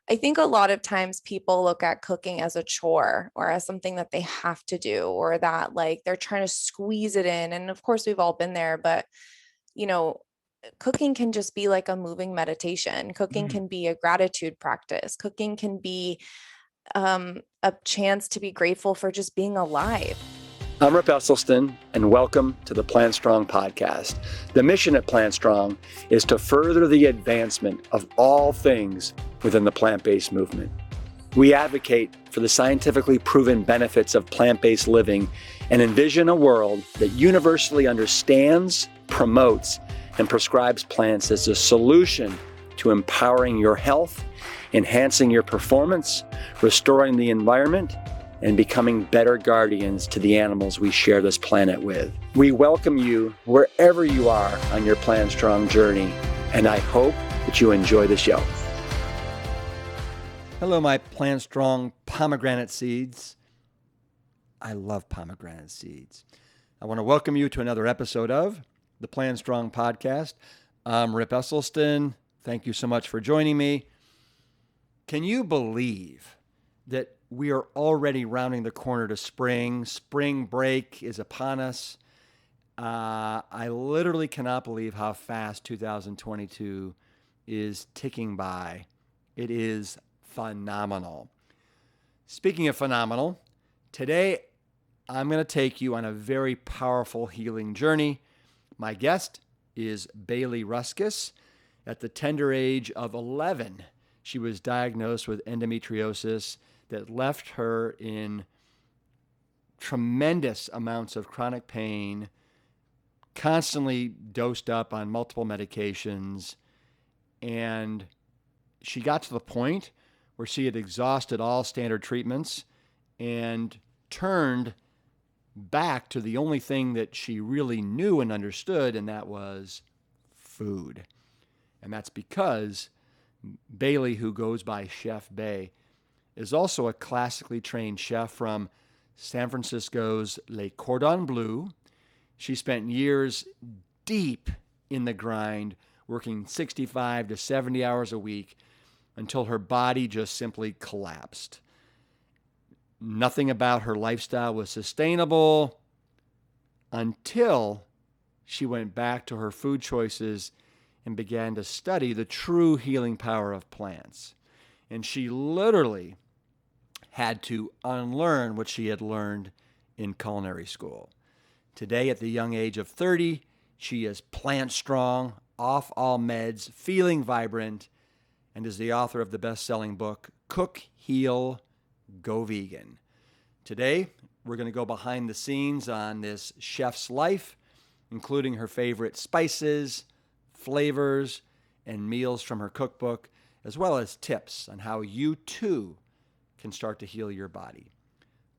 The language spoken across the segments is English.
I think a lot of times people look at cooking as a chore or as something that they have to do, or that like they're trying to squeeze it in. And of course, we've all been there, but you know, cooking can just be like a moving meditation. Cooking Mm. can be a gratitude practice. Cooking can be a chance to be grateful for just being alive. I'm Rip Esselstyn, and welcome to the Plant Strong podcast. The mission at Plant Strong is to further the advancement of all things within the plant-based movement. We advocate for the scientifically proven benefits of plant-based living and envision a world that universally understands, promotes, and prescribes plants as a solution to empowering your health, enhancing your performance, restoring the environment, and becoming better guardians to the animals we share this planet with. We welcome you wherever you are on your Plant Strong journey, and I hope that you enjoy the show. Hello, my Plant Strong pomegranate seeds. I love pomegranate seeds. I want to welcome you to another episode of the Plant Strong podcast. I'm Rip Esselstyn. Thank you so much for joining me. Can you believe that we are already rounding the corner to spring? Spring break is upon us. I literally cannot believe how fast 2022 is ticking by. It is phenomenal. Speaking of phenomenal, today I'm going to take you on a very powerful healing journey. My guest is Bailey Ruskus. At the tender age of 11, she was diagnosed with endometriosis that left her in tremendous amounts of chronic pain, constantly dosed up on multiple medications. And she got to the point where she had exhausted all standard treatments and turned back to the only thing that she really knew and understood, and that was food. And that's because Bailey, who goes by Chef Bai, is also a classically trained chef from San Francisco's Le Cordon Bleu. She spent years deep in the grind, working 65 to 70 hours a week until her body just simply collapsed. Nothing about her lifestyle was sustainable until she went back to her food choices and began to study the true healing power of plants. And she literally had to unlearn what she had learned in culinary school. Today, at the young age of 30, she is plant strong, off all meds, feeling vibrant, and is the author of the best-selling book, Cook, Heal, Go Vegan. Today, we're going to go behind the scenes on this chef's life, including her favorite spices, flavors, and meals from her cookbook, as well as tips on how you too can start to heal your body.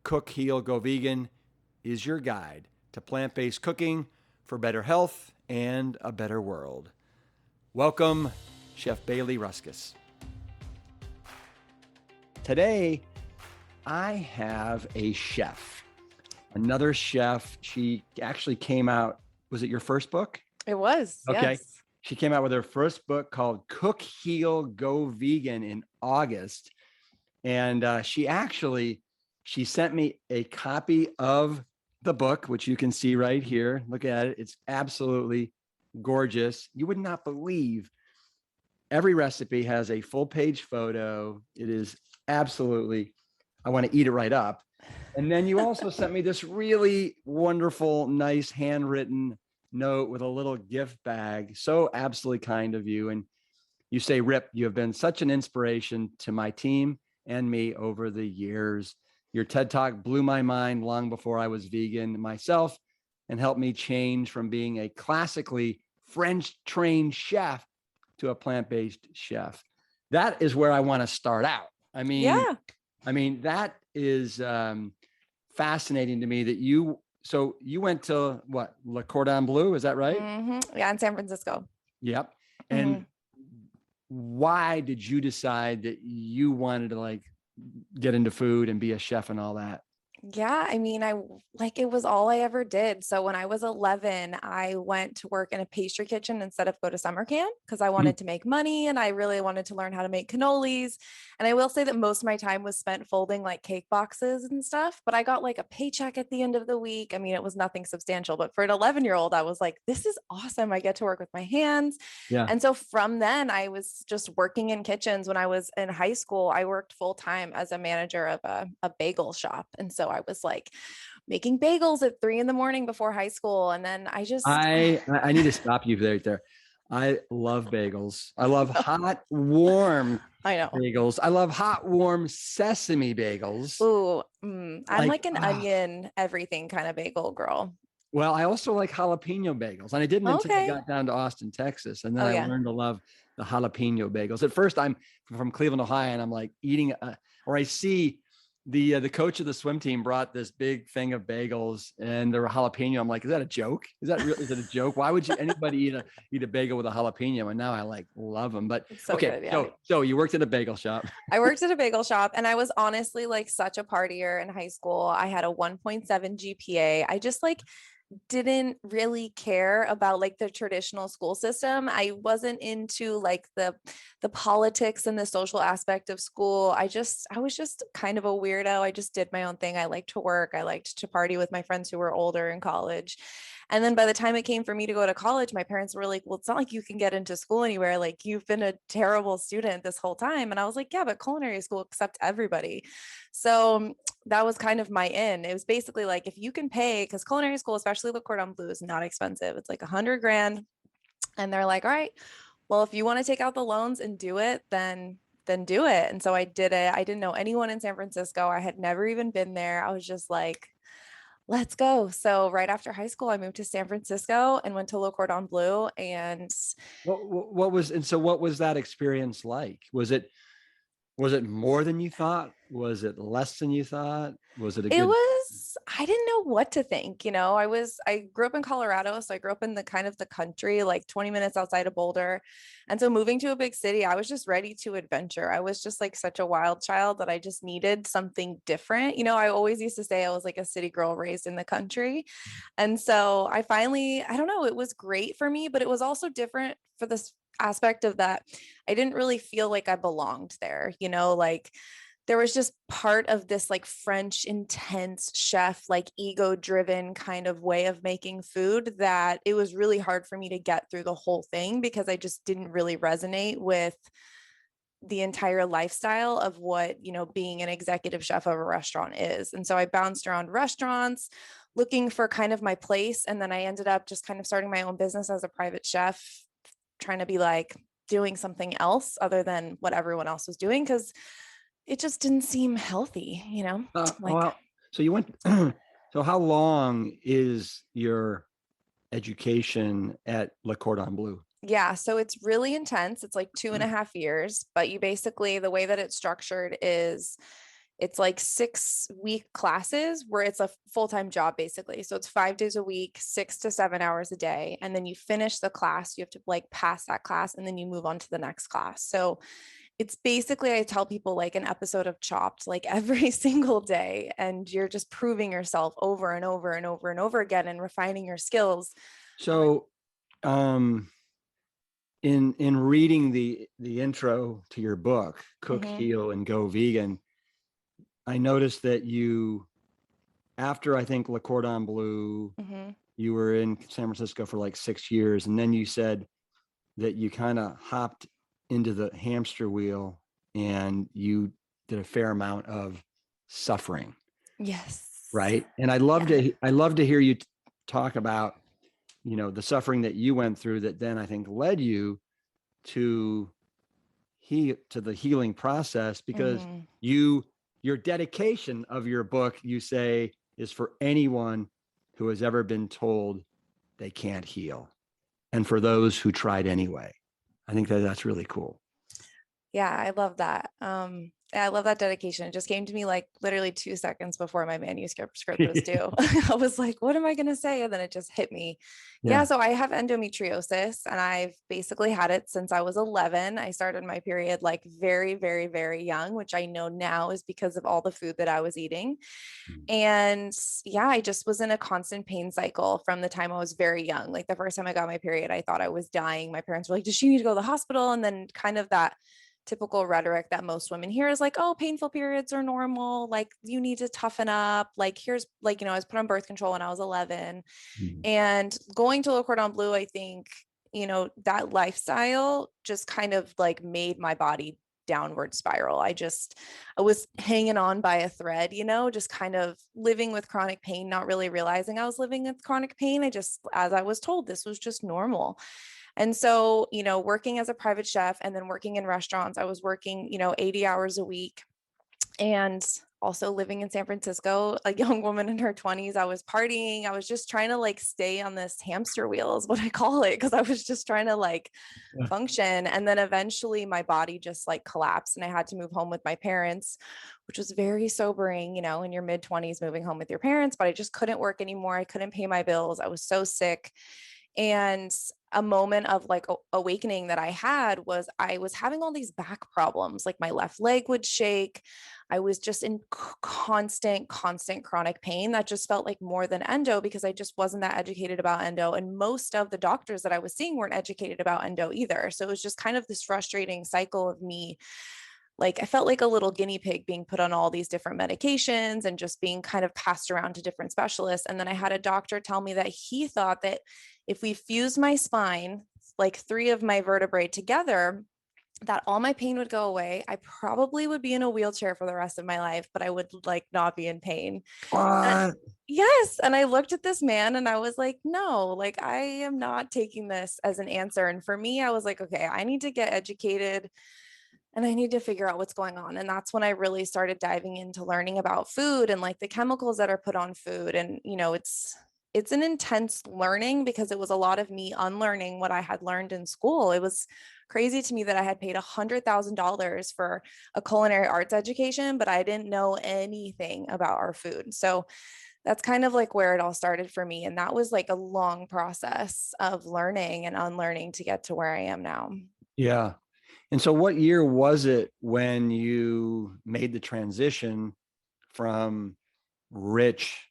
Cook, Heal, Go Vegan is your guide to plant-based cooking for better health and a better world. Welcome, Chef Bailey Ruskus. Today, I have a chef, another chef. She actually came out, was it your first book? It was, Okay. yes. She came out with her first book called Cook, Heal, Go Vegan in August. And she sent me a copy of the book, which you can see right here. Look at it. It's absolutely gorgeous. You would not believe every recipe has a full page photo. It is absolutely, I want to eat it right up. And then you also sent me this really wonderful, nice handwritten note with a little gift bag. So absolutely kind of you. And you say, Rip, you have been such an inspiration to my team and me over the years. Your TED Talk blew my mind long before I was vegan myself and helped me change from being a classically French-trained chef to a plant-based chef. That is where I want to start out. I mean, that is fascinating to me that you went to what, Le Cordon Bleu, is that right? Mm-hmm. Yeah, in San Francisco. Yep. And why did you decide that you wanted to like get into food and be a chef and all that? Yeah, I mean, like it was all I ever did. So when I was 11, I went to work in a pastry kitchen instead of go to summer camp because I Mm. wanted to make money and I really wanted to learn how to make cannolis. And I will say that most of my time was spent folding like cake boxes and stuff, but I got like a paycheck at the end of the week. I mean, it was nothing substantial, but for an 11-year-old, I was like, this is awesome. I get to work with my hands. Yeah. And so from then, I was just working in kitchens. When I was in high school, I worked full time as a manager of a bagel shop. And so I was like making bagels at 3 in the morning before high school. And then I just, I need to stop you right there. I love bagels. I love hot, warm I know. bagels. I love hot, warm sesame bagels. Ooh, I'm Like, like an onion, everything kind of bagel girl. well, I also like jalapeno bagels. And I didn't until I Okay. got down to Austin, Texas. And then Oh, I yeah. learned to love the jalapeno bagels. At first, I'm from Cleveland, Ohio, and I'm like eating, or I see the coach of the swim team brought this big thing of bagels and there were jalapeno. I'm like, is that a joke? Is that real? Is it a joke? Why would anybody eat a bagel with a jalapeno? And now I like love them. But It's so okay, good. Yeah. so you worked at a bagel shop. I worked at a bagel shop and I was honestly like such a partier in high school. I had a 1.7 GPA. I just like didn't really care about like the traditional school system. I wasn't into like the politics and the social aspect of school. I was just kind of a weirdo. I just did my own thing. I liked to work. I liked to party with my friends who were older in college. And then by the time it came for me to go to college, my parents were like, well, it's not like you can get into school anywhere. Like you've been a terrible student this whole time. And I was like, yeah, but culinary school accepts everybody. So that was kind of my in. It was basically like if you can pay, because culinary school, especially with Cordon Bleu, is not expensive. It's like 100 grand. And they're like, all right, well, if you want to take out the loans and do it, then do it. And so I did it. I didn't know anyone in San Francisco. I had never even been there. I was just like, let's go. So right after high school, I moved to San Francisco and went to Le Cordon Bleu. And What was that experience like? Was it more than you thought? Was it less than you thought? Was it a it good? was, I didn't know what to think. I grew up in Colorado. So I grew up in the kind of the country, like 20 minutes outside of Boulder. And so moving to a big city, I was just ready to adventure. I was just like such a wild child that I just needed something different. I always used to say I was like a city girl raised in the country. And so I finally, I don't know, it was great for me, but it was also different for this aspect of that. I didn't really feel like I belonged there, like there was just part of this like French intense chef, like ego driven kind of way of making food that it was really hard for me to get through the whole thing because I just didn't really resonate with the entire lifestyle of what, being an executive chef of a restaurant is. And so I bounced around restaurants looking for kind of my place. And then I ended up just kind of starting my own business as a private chef, trying to be like doing something else other than what everyone else was doing because it just didn't seem healthy, like, Well, so you went. So how long is your education at Le Cordon Bleu? yeah. So it's really intense. It's like 2.5 years, but you basically, the way that it's structured is it's like 6-week classes where it's a full-time job basically. So it's 5 days a week, 6 to 7 hours a day. And then you finish the class, you have to like pass that class and then you move on to the next class. So it's basically, I tell people like an episode of Chopped, like every single day. And you're just proving yourself over and over and over and over again and refining your skills. So, um, in reading the intro to your book, Cook, Mhm, Heal, and Go Vegan, I noticed that after I think Le Cordon Bleu, mhm. you were in San Francisco for like 6 years, and then you said that you kind of hopped into the hamster wheel and you did a fair amount of suffering, Yes. right? And Yeah. I love to hear you talk about, the suffering that you went through that then I think led you to to the healing process, because Mhm. your dedication of your book, you say, is for anyone who has ever been told they can't heal, and for those who tried anyway. I think that that's really cool. Yeah, I love that. I love that dedication. It just came to me like literally 2 seconds before my manuscript script was due. I was like, what am I going to say? And then it just hit me. Yeah, Yeah. so I have endometriosis and I've basically had it since I was 11. I started my period like very, very, very young, which I know now is because of all the food that I was eating. And yeah, I just was in a constant pain cycle from the time I was very young. Like the first time I got my period, I thought I was dying. My parents were like, does she need to go to the hospital? And then kind of that typical rhetoric that most women hear is like, oh, painful periods are normal. Like you need to toughen up. Like here's like, I was put on birth control when I was 11 Mhm. and going to Le Cordon Bleu, I think, that lifestyle just kind of like made my body downward spiral. I was hanging on by a thread, just kind of living with chronic pain, not really realizing I was living with chronic pain. As I was told, this was just normal. And so, working as a private chef and then working in restaurants, I was working, 80 hours a week and also living in San Francisco, a young woman in her 20s. I was partying. I was just trying to like stay on this hamster wheel, is what I call it, because I was just trying to like Yeah. function. And then eventually my body just like collapsed and I had to move home with my parents, which was very sobering, in your mid 20s, moving home with your parents. But I just couldn't work anymore. I couldn't pay my bills. I was so sick. And a moment of like awakening that I had was I was having all these back problems. Like my left leg would shake. I was just in constant chronic pain that just felt like more than endo because I just wasn't that educated about endo. And most of the doctors that I was seeing weren't educated about endo either. So it was just kind of this frustrating cycle of me. Like I felt like a little guinea pig being put on all these different medications and just being kind of passed around to different specialists. And then I had a doctor tell me that he thought that if we fused my spine, like three of my vertebrae together, that all my pain would go away. I probably would be in a wheelchair for the rest of my life, but I would like not be in pain. And What? yes. And I looked at this man and I was like, no, like I am not taking this as an answer. And for me, I was like, okay, I need to get educated and I need to figure out what's going on. And that's when I really started diving into learning about food and like the chemicals that are put on food. And, it's an intense learning because it was a lot of me unlearning what I had learned in school. It was crazy to me that I had paid $100,000 for a culinary arts education, but I didn't know anything about our food. So that's kind of like where it all started for me. And that was like a long process of learning and unlearning to get to where I am now. Yeah. And so what year was it when you made the transition from rich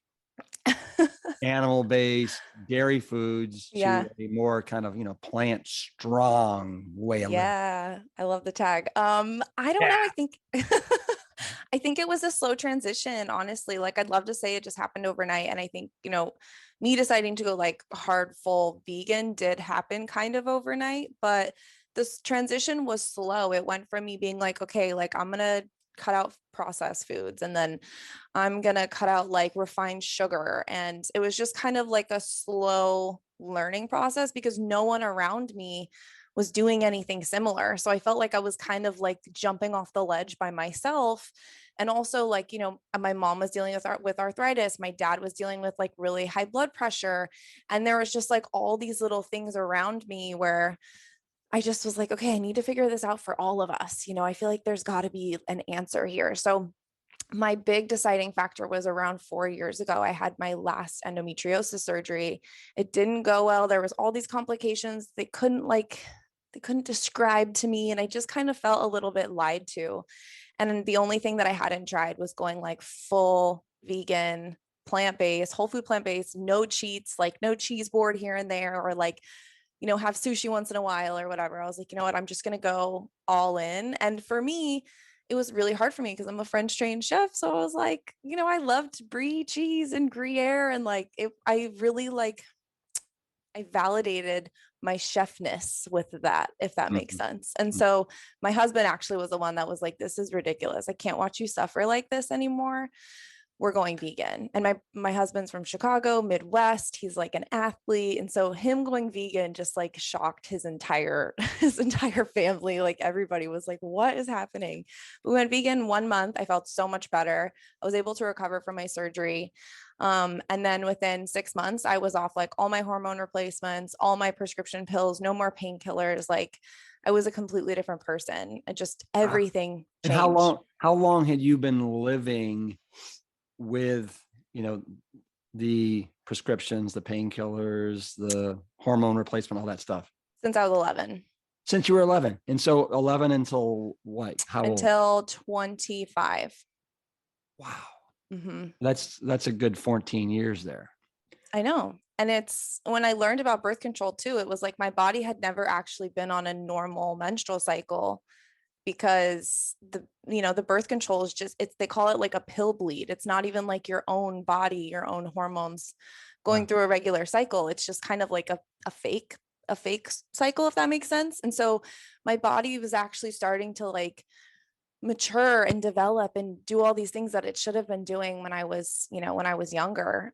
animal-based dairy foods to Yeah. a more kind of, plant strong way of living? Yeah, I love the tag. I don't know. Yeah. I think I think it was a slow transition, honestly. Like I'd love to say it just happened overnight. And I think, me deciding to go like hard full vegan did happen kind of overnight, but this transition was slow. It went from me being like, okay, like I'm gonna cut out processed foods and then I'm gonna cut out like refined sugar. And it was just kind of like a slow learning process because no one around me was doing anything similar. So I felt like I was kind of like jumping off the ledge by myself. And also like, my mom was dealing with arthritis, my dad was dealing with like really high blood pressure, and there was just like all these little things around me where I just was like, okay, I need to figure this out for all of us. I feel like there's got to be an answer here. So my big deciding factor was around 4 years ago. I had my last endometriosis surgery. It didn't go well. There was all these complications they couldn't describe to me. And I just kind of felt a little bit lied to. And the only thing that I hadn't tried was going like full vegan, plant-based, whole food plant-based, no cheats, like no cheese board here and there, or like, have sushi once in a while or whatever. I was like, you know what, I'm just going to go all in. And for me, it was really hard for me because I'm a French trained chef. So I was like, I loved brie cheese and Gruyere. And like, I really like, I validated my chefness with that, if that makes Mhm. sense. And so my husband actually was the one that was like, this is ridiculous. I can't watch you suffer like this anymore. We're going vegan. And my husband's from Chicago, Midwest. He's like an athlete. And so him going vegan just like shocked his entire his entire family. Like everybody was like, what is happening? We went vegan 1 month. I felt so much better. I was able to recover from my surgery. And then within 6 months, I was off like all my hormone replacements, all my prescription pills, no more painkillers. Like I was a completely different person. And just Wow. everything And changed. how long had you been living with, the prescriptions, the painkillers, the hormone replacement, all that stuff? Since I was 11 Since you were 11. And so 11 until what? How old? until 25. Wow. Hmm. That's a good 14 years there. I know. And it's when I learned about birth control too, it was like my body had never actually been on a normal menstrual cycle because the birth control is just, they call it like a pill bleed. It's not even like your own body, your own hormones going Wow. through a regular cycle. It's just kind of like a fake cycle, if that makes sense. And so my body was actually starting to like mature and develop and do all these things that it should have been doing when I was, when I was younger.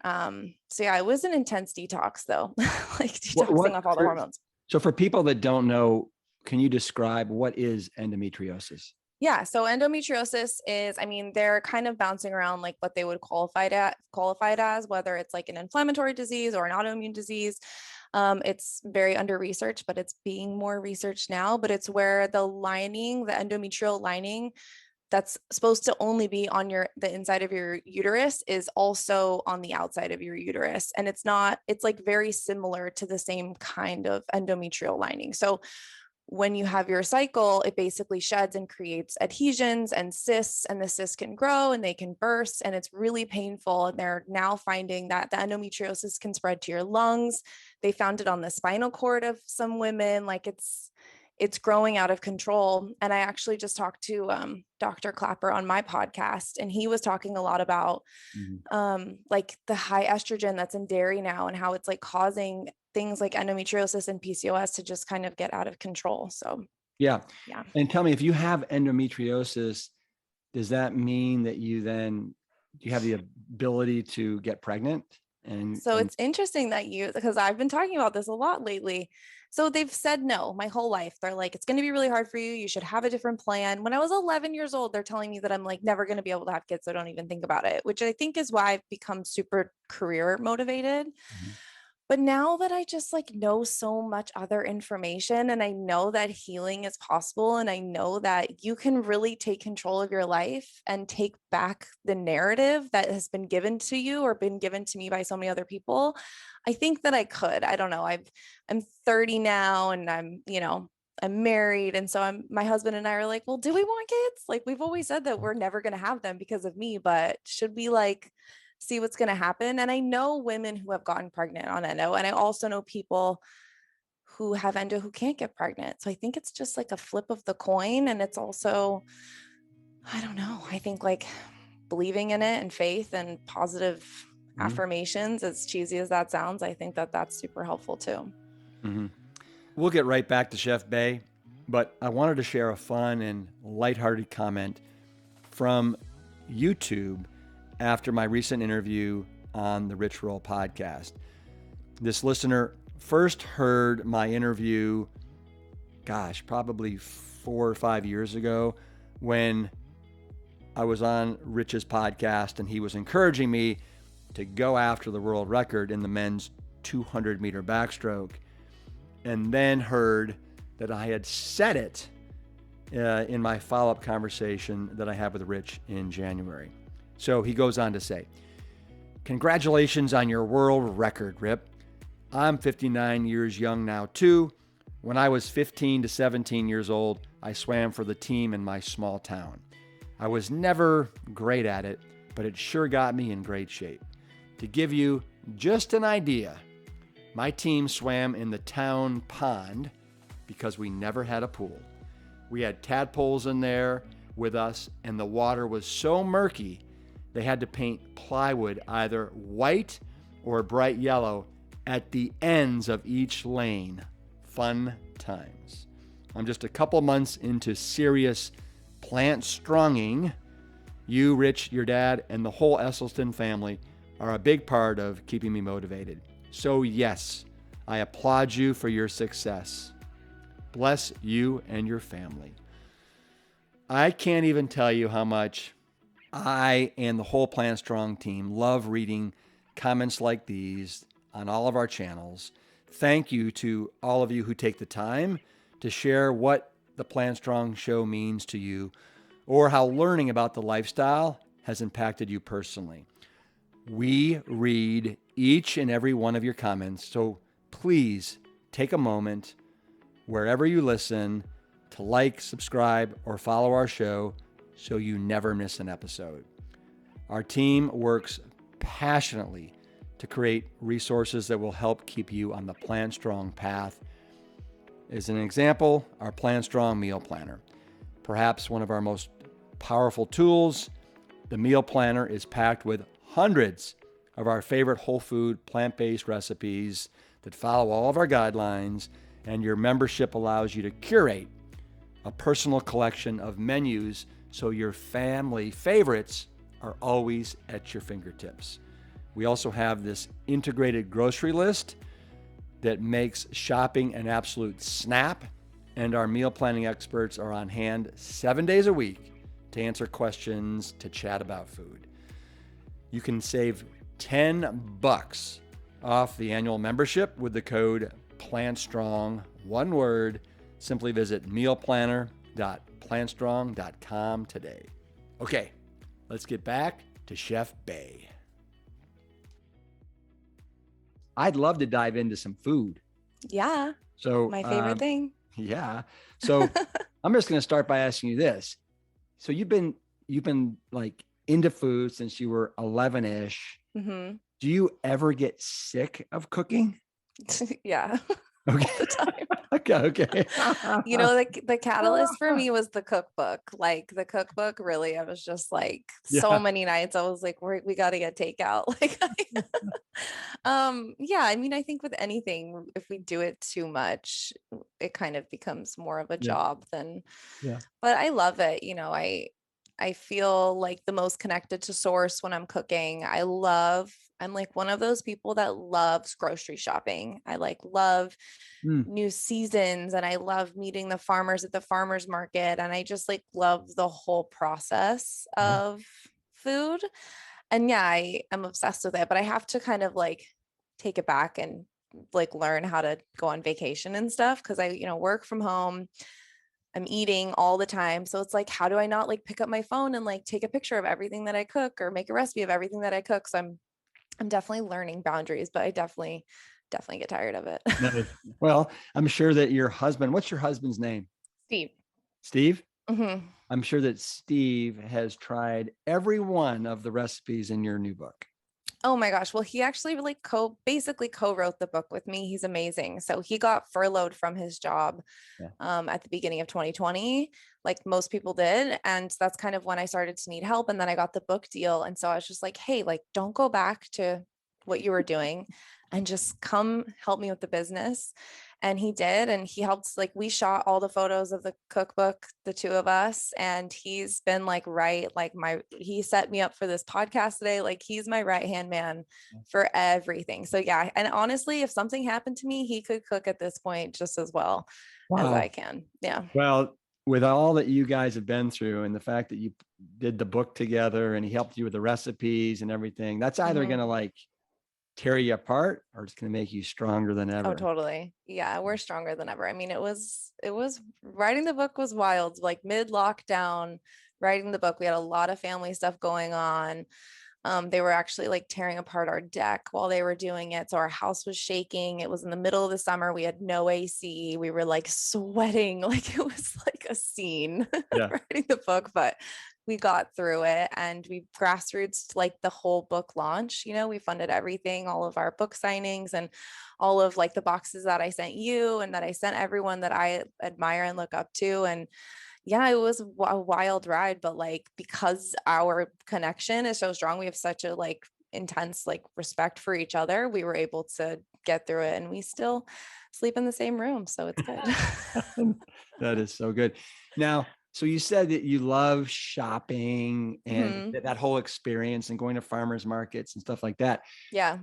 So yeah, it was an intense detox though, like detoxing off all the hormones. So for people that don't know, can you describe what is endometriosis? Yeah. So endometriosis is, I mean, they're kind of bouncing around like what they would qualify it as, whether it's like an inflammatory disease or an autoimmune disease. It's very under researched, but it's being more researched now. But it's where the endometrial lining that's supposed to only be on the inside of your uterus is also on the outside of your uterus. And it's like very similar to the same kind of endometrial lining. So when you have your cycle, it basically sheds and creates adhesions and cysts, and the cysts can grow and they can burst, and it's really painful. And they're now finding that the endometriosis can spread to your lungs. They found it on the spinal cord of some women. Like it's growing out of control. And I actually just talked to Dr. Clapper on my podcast, and he was talking a lot about like the high estrogen that's in dairy now and how it's like causing things like endometriosis and PCOS to just kind of get out of control. So yeah. yeah. And tell me, if you have endometriosis, does that mean that you have the ability to get pregnant? So it's interesting that because I've been talking about this a lot lately. So they've said no my whole life. They're like, it's going to be really hard for you. You should have a different plan. When I was 11 years old, they're telling me that I'm like never going to be able to have kids. So don't even think about it, which I think is why I've become super career motivated. Mhm. But now that I just like know so much other information, and I know that healing is possible, and I know that you can really take control of your life and take back the narrative that has been given to you or been given to me by so many other people, I think that I could. I don't know. I'm 30 now, and I'm married. And so my husband and I are like, well, do we want kids? Like we've always said that we're never going to have them because of me, but should we like see what's going to happen? And I know women who have gotten pregnant on endo, and I also know people who have endo who can't get pregnant. So I think it's just like a flip of the coin. And it's also, I don't know, I think like believing in it and faith and positive affirmations, as cheesy as that sounds, I think that that's super helpful too. Mm-hmm. We'll get right back to Chef Bai, but I wanted to share a fun and lighthearted comment from YouTube after my recent interview on the Rich Roll podcast. This listener first heard my interview, probably 4 or 5 years ago when I was on Rich's podcast, and he was encouraging me to go after the world record in the men's 200-meter backstroke, and then heard that I had said it in my follow-up conversation that I had with Rich in January. So he goes on to say, "Congratulations on your world record, Rip. I'm 59 years young now too. When I was 15 to 17 years old, I swam for the team in my small town. I was never great at it, but it sure got me in great shape. To give you just an idea, my team swam in the town pond because we never had a pool. We had tadpoles in there with us, and the water was so murky they had to paint plywood either white or bright yellow at the ends of each lane. Fun times. I'm just a couple months into serious plant stronging. You, Rich, your dad, and the whole Esselstyn family are a big part of keeping me motivated. So yes, I applaud you for your success. Bless you and your family." I can't even tell you how much I and the whole Plant Strong team love reading comments like these on all of our channels. Thank you to all of you who take the time to share what the Plant Strong show means to you or how learning about the lifestyle has impacted you personally. We read each and every one of your comments, so please take a moment wherever you listen to like, subscribe, or follow our show so you never miss an episode. Our team works passionately to create resources that will help keep you on the Plant Strong path. As an example, our Plant Strong meal planner. Perhaps one of our most powerful tools, the meal planner is packed with hundreds of our favorite whole food, plant-based recipes that follow all of our guidelines, and your membership allows you to curate a personal collection of menus so your family favorites are always at your fingertips. We also have this integrated grocery list that makes shopping an absolute snap, and our meal planning experts are on hand 7 days a week to answer questions, to chat about food. You can save $10 off the annual membership with the code PLANTSTRONG, one word. Simply visit mealplanner.plantstrong.com today. Okay, let's get back to Chef Bai. I'd love to dive into some food. Yeah. So my favorite thing. Yeah. So I'm just going to start by asking you this. So you've been like into food since you were 11-ish. Mm-hmm. Do you ever get sick of cooking? Yeah. Okay. All the time. Okay. You know, the catalyst for me was the cookbook. Like the cookbook, really, I was just like so many nights I was like, we got to get takeout. Like, yeah, I mean, I think with anything, if we do it too much, it kind of becomes more of a job than, but I love it. You know, I feel like the most connected to source when I'm cooking. I'm like one of those people that loves grocery shopping. I like love new seasons, and I love meeting the farmers at the farmers market. And I just like love the whole process of food. And yeah, I am obsessed with it, but I have to kind of like take it back and like learn how to go on vacation and stuff. Cause I, work from home. I'm eating all the time. So it's like, how do I not like pick up my phone and like take a picture of everything that I cook or make a recipe of everything that I cook? So I'm definitely learning boundaries, but I definitely get tired of it. Well, I'm sure that your husband, what's your husband's name? Steve. Steve? Mm-hmm. I'm sure that Steve has tried every one of the recipes in your new book. Oh my gosh. Well, he actually like basically co-wrote the book with me. He's amazing. So he got furloughed from his job at the beginning of 2020, like most people did. And that's kind of when I started to need help. And then I got the book deal. And so I was just like, hey, like, don't go back to what you were doing and just come help me with the business. And he did. And he helped, like, we shot all the photos of the cookbook, the two of us. And he's been like, he set me up for this podcast today. Like, he's my right-hand man for everything. So yeah. And honestly, if something happened to me, he could cook at this point just as well as I can. Yeah. Well, with all that you guys have been through and the fact that you did the book together and he helped you with the recipes and everything, that's either going to like tear you apart or it's going to make you stronger than ever. Oh, totally. Yeah, we're stronger than ever. I mean, it was writing the book was wild. Like mid lockdown, writing the book, we had a lot of family stuff going on. They were actually like tearing apart our deck while they were doing it. So our house was shaking. It was in the middle of the summer. We had no AC. We were like sweating. Like it was like a scene writing the book, but we got through it and we grassroots like the whole book launch. We funded everything, all of our book signings and all of like the boxes that I sent you and that I sent everyone that I admire and look up to. And yeah, it was a wild ride, but like, because our connection is so strong, we have such a like intense like respect for each other. We were able to get through it and we still sleep in the same room. So it's good. That is so good. Now, so you said that you love shopping and that whole experience and going to farmers markets and stuff like that. Yeah.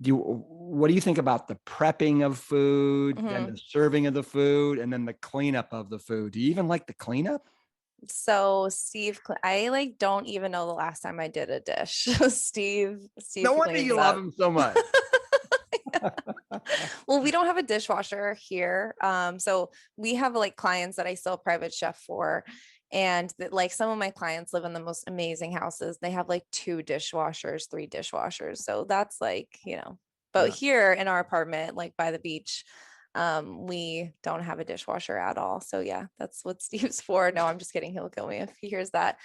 What do you think about the prepping of food, then the serving of the food, and then the cleanup of the food? Do you even like the cleanup? So Steve, I like don't even know the last time I did a dish. Steve. No wonder you love him so much. Well, we don't have a dishwasher here. So we have like clients that I still private chef for. And that, like, some of my clients live in the most amazing houses. They have like 2 dishwashers, 3 dishwashers. So that's like, but Yeah. here in our apartment, like by the beach, we don't have a dishwasher at all. So yeah, that's what Steve's for. No, I'm just kidding. He'll kill me if he hears that.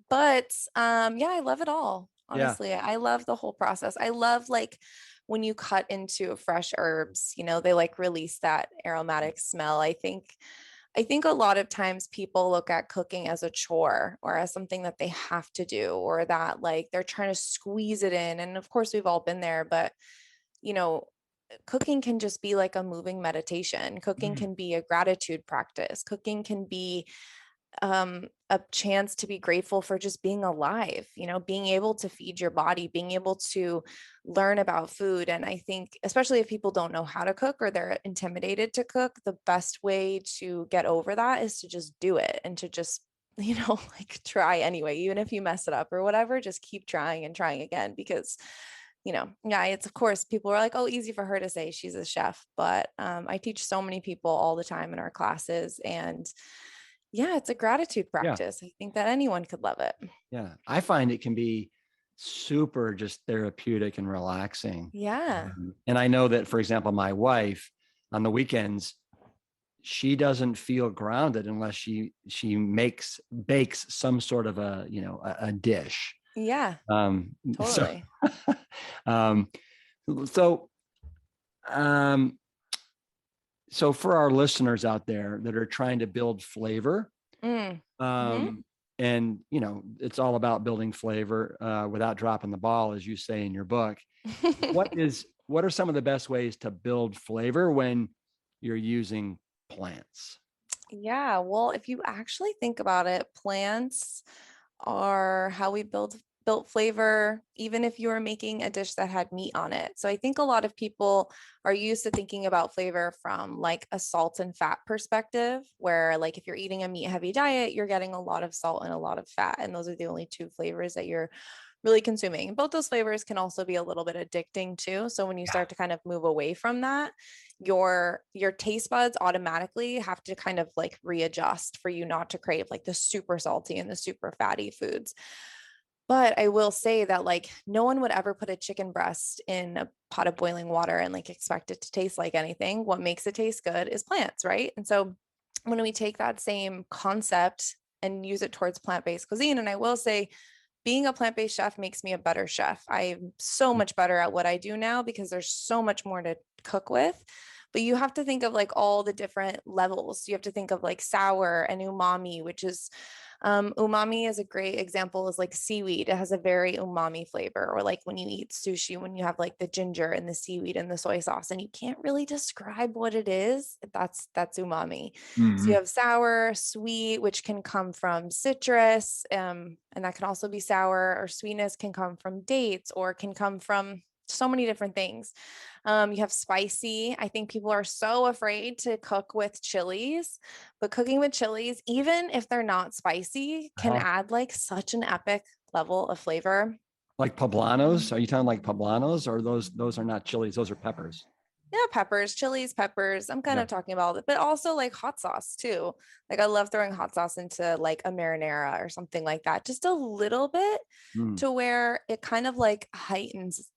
But yeah, I love it all. Yeah. Honestly, I love the whole process. I love like when you cut into fresh herbs, they like release that aromatic smell. I think a lot of times people look at cooking as a chore or as something that they have to do, or that like they're trying to squeeze it in. And of course, we've all been there, but you know, cooking can just be like a moving meditation. Cooking Mm. can be a gratitude practice. Cooking can be a chance to be grateful for just being alive, being able to feed your body, being able to learn about food. And I think, especially if people don't know how to cook or they're intimidated to cook, the best way to get over that is to just do it and to just, like try anyway, even if you mess it up or whatever, just keep trying and trying again because yeah, it's of course people are like, oh, easy for her to say she's a chef, but I teach so many people all the time in our classes, and yeah, it's a gratitude Yeah. practice. I think that anyone could love it. Yeah. I find it can be super just therapeutic and relaxing. Yeah. And I know that, for example, my wife on the weekends, she doesn't feel grounded unless she bakes some sort of a dish. Yeah, Um, so, totally. um, so, um, so for our listeners out there that are trying to build flavor, Mm. Hmm. and it's all about building flavor without dropping the ball, as you say in your book. What are some of the best ways to build flavor when you're using plants? Yeah, well, if you actually think about it, plants are how we built flavor, even if you were making a dish that had meat on it. So I think a lot of people are used to thinking about flavor from like a salt and fat perspective, where like if you're eating a meat heavy diet, you're getting a lot of salt and a lot of fat, and those are the only 2 flavors that you're really consuming. And both those flavors can also be a little bit addicting too. So when you Yeah. start to kind of move away from that, your taste buds automatically have to kind of like readjust for you not to crave like the super salty and the super fatty foods. But I will say that like no one would ever put a chicken breast in a pot of boiling water and like expect it to taste like anything. What makes it taste good is plants, right? And so when we take that same concept and use it towards plant-based cuisine, and I will say being a plant-based chef makes me a better chef. I'm so much better at what I do now because there's so much more to cook with. But you have to think of like all the different levels. You have to think of like sour and umami, which is umami is a great example, is like seaweed. It has a very umami flavor. Or like when you eat sushi, when you have like the ginger and the seaweed and the soy sauce, and you can't really describe what it is. That's umami. So you Mhm. have sour, sweet, which can come from citrus, and that can also be sour, or sweetness can come from dates or can come from so many different things. You have spicy. I think people are so afraid to cook with chilies, but cooking with chilies, even if they're not spicy, can Uh-huh. add like such an epic level of flavor. Like poblanos? Are you talking like poblanos, or those are not chilies? Those are peppers. Yeah, peppers, chilies, peppers. I'm kind Yeah. of talking about it, but also like hot sauce too. Like I love throwing hot sauce into like a marinara or something like that, just a little bit, Mm. to where it kind of like heightens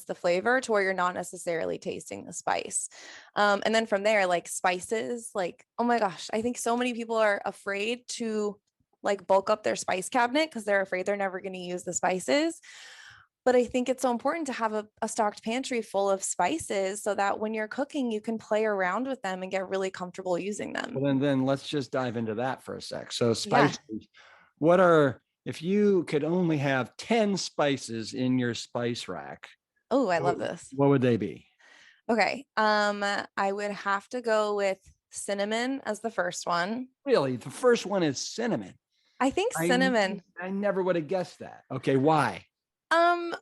the flavor to where you're not necessarily tasting the spice. And then from there, like spices, like, oh my gosh, I think so many people are afraid to like bulk up their spice cabinet because they're afraid they're never going to use the spices. But I think it's so important to have a stocked pantry full of spices so that when you're cooking, you can play around with them and get really comfortable using them. Well, then let's just dive into that for a sec. So Yeah. spices, what are if you could only have 10 spices in your spice rack, Oh, I what, love this. what would they be? Okay. I would have to go with cinnamon as the first one. Really? The first one is cinnamon. I think I cinnamon. I never would have guessed that. Okay, why?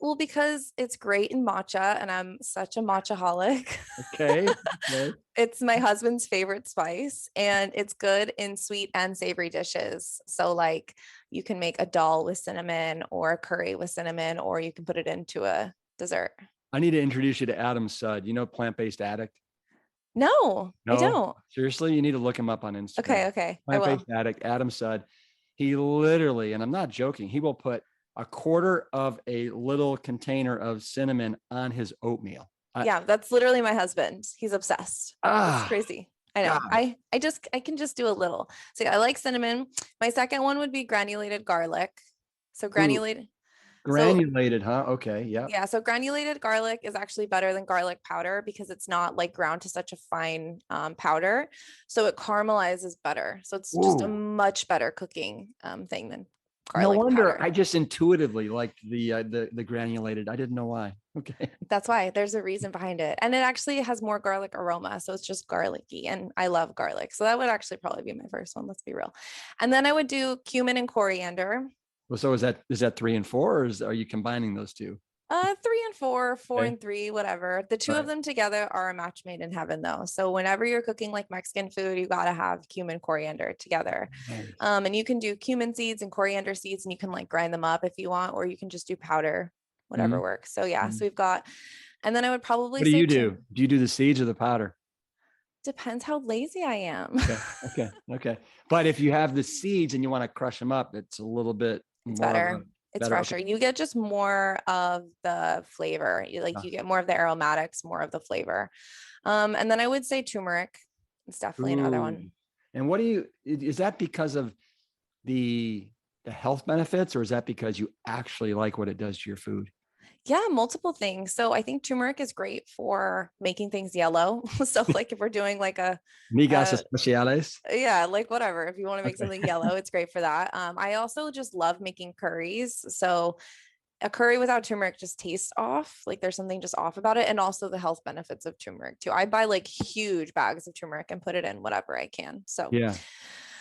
Well, because it's great in matcha, and I'm such a matchaholic. Okay. Okay. It's my husband's favorite spice, and it's good in sweet and savory dishes. So, like, you can make a dal with cinnamon or a curry with cinnamon, or you can put it into a dessert. I need to introduce you to Adam Sudd. You know, Plant-Based Addict? No, I No, don't. seriously, you need to look him up on Instagram. Okay, okay, I will. Plant-Based Addict, Adam Sudd. He literally, and I'm not joking, he will put a quarter of a little container of cinnamon on his oatmeal. Yeah, that's literally my husband. He's obsessed. It's crazy. I know. God. I can just do a little. So I like cinnamon. My second one would be granulated garlic. So Ooh, granulated. So granulated, huh? Okay, yeah. yeah, so granulated garlic is actually better than garlic powder because it's not like ground to such a fine powder. So it caramelizes better. So it's just a Ooh. much better cooking thing than No garlic wonder I powder. just intuitively liked the granulated. I didn't know why. Okay. That's why there's a reason behind it. And it actually has more garlic aroma. So it's just garlicky. And I love garlic. So that would actually probably be my first one. Let's be real. And then I would do cumin and coriander. Well, so is that 3 and 4, or are you combining those two? 3 and 4, four Okay. and three, whatever. The two of Right. them together are a match made in heaven, though. So whenever you're cooking like Mexican food, you gotta have cumin coriander together. Nice. And you can do cumin seeds and coriander seeds, and you can like grind them up if you want, or you can just do powder, whatever Mhm. works. So yeah, Mhm. so we've got, and then I would probably What do say you two. do? Do you do the seeds or the powder? Depends how lazy I am. Okay. Okay. Okay. But if you have the seeds and you want to crush them up, it's a little bit It's more of a better. It's better. Okay. fresher. You get just more of the flavor. Yeah. You get more of the aromatics, more of the flavor. And then I would say turmeric. It's definitely another Ooh. one. And is that because of the the health benefits, or is that because you actually like what it does to your food? Yeah, multiple things. So I think turmeric is great for making things yellow. So like if we're doing like Migas a especiales. yeah, like whatever. If you want to make Okay. something yellow, it's great for that. I also just love making curries. So a curry without turmeric just tastes off. Like there's something just off about it. And also the health benefits of turmeric too. I buy like huge bags of turmeric and put it in whatever I can. So Yeah.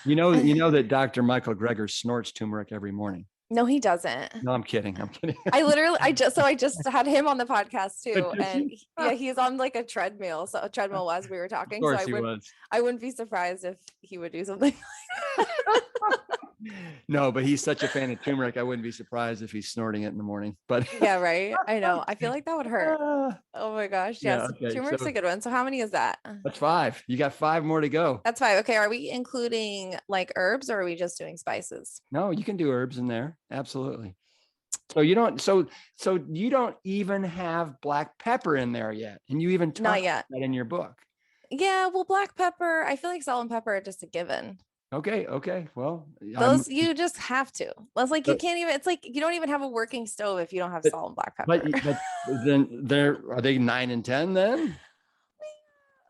You know that Dr. Michael Greger snorts turmeric every morning. no, he doesn't. No, I'm kidding. I'm kidding. I just had him on the podcast too. Did And you? yeah, he's on like a treadmill. So a treadmill as we were Of talking. So course he was. I wouldn't be surprised if he would do something. No, but he's such a fan of turmeric. I wouldn't be surprised if he's snorting it in the morning. But Yeah, right. I know. I feel like that would hurt. uh, Oh my gosh. yeah, Yes. okay. Turmeric's So a good one. So how many is that? that's 5. You got 5 more to go. That's five. Okay. Are we including like herbs or are we just doing spices? No, you can do herbs in there. Absolutely. So you don't even have black pepper in there yet. And you even talk Not about yet. that in your book. Yeah. Well, black pepper, I feel like salt and pepper are just a given. Okay, okay. Well, I'm Those you just have to. That's like you but can't even, it's like you don't even have a working stove if you don't have but salt and black but, pepper. but then there are they 9 and 10 then?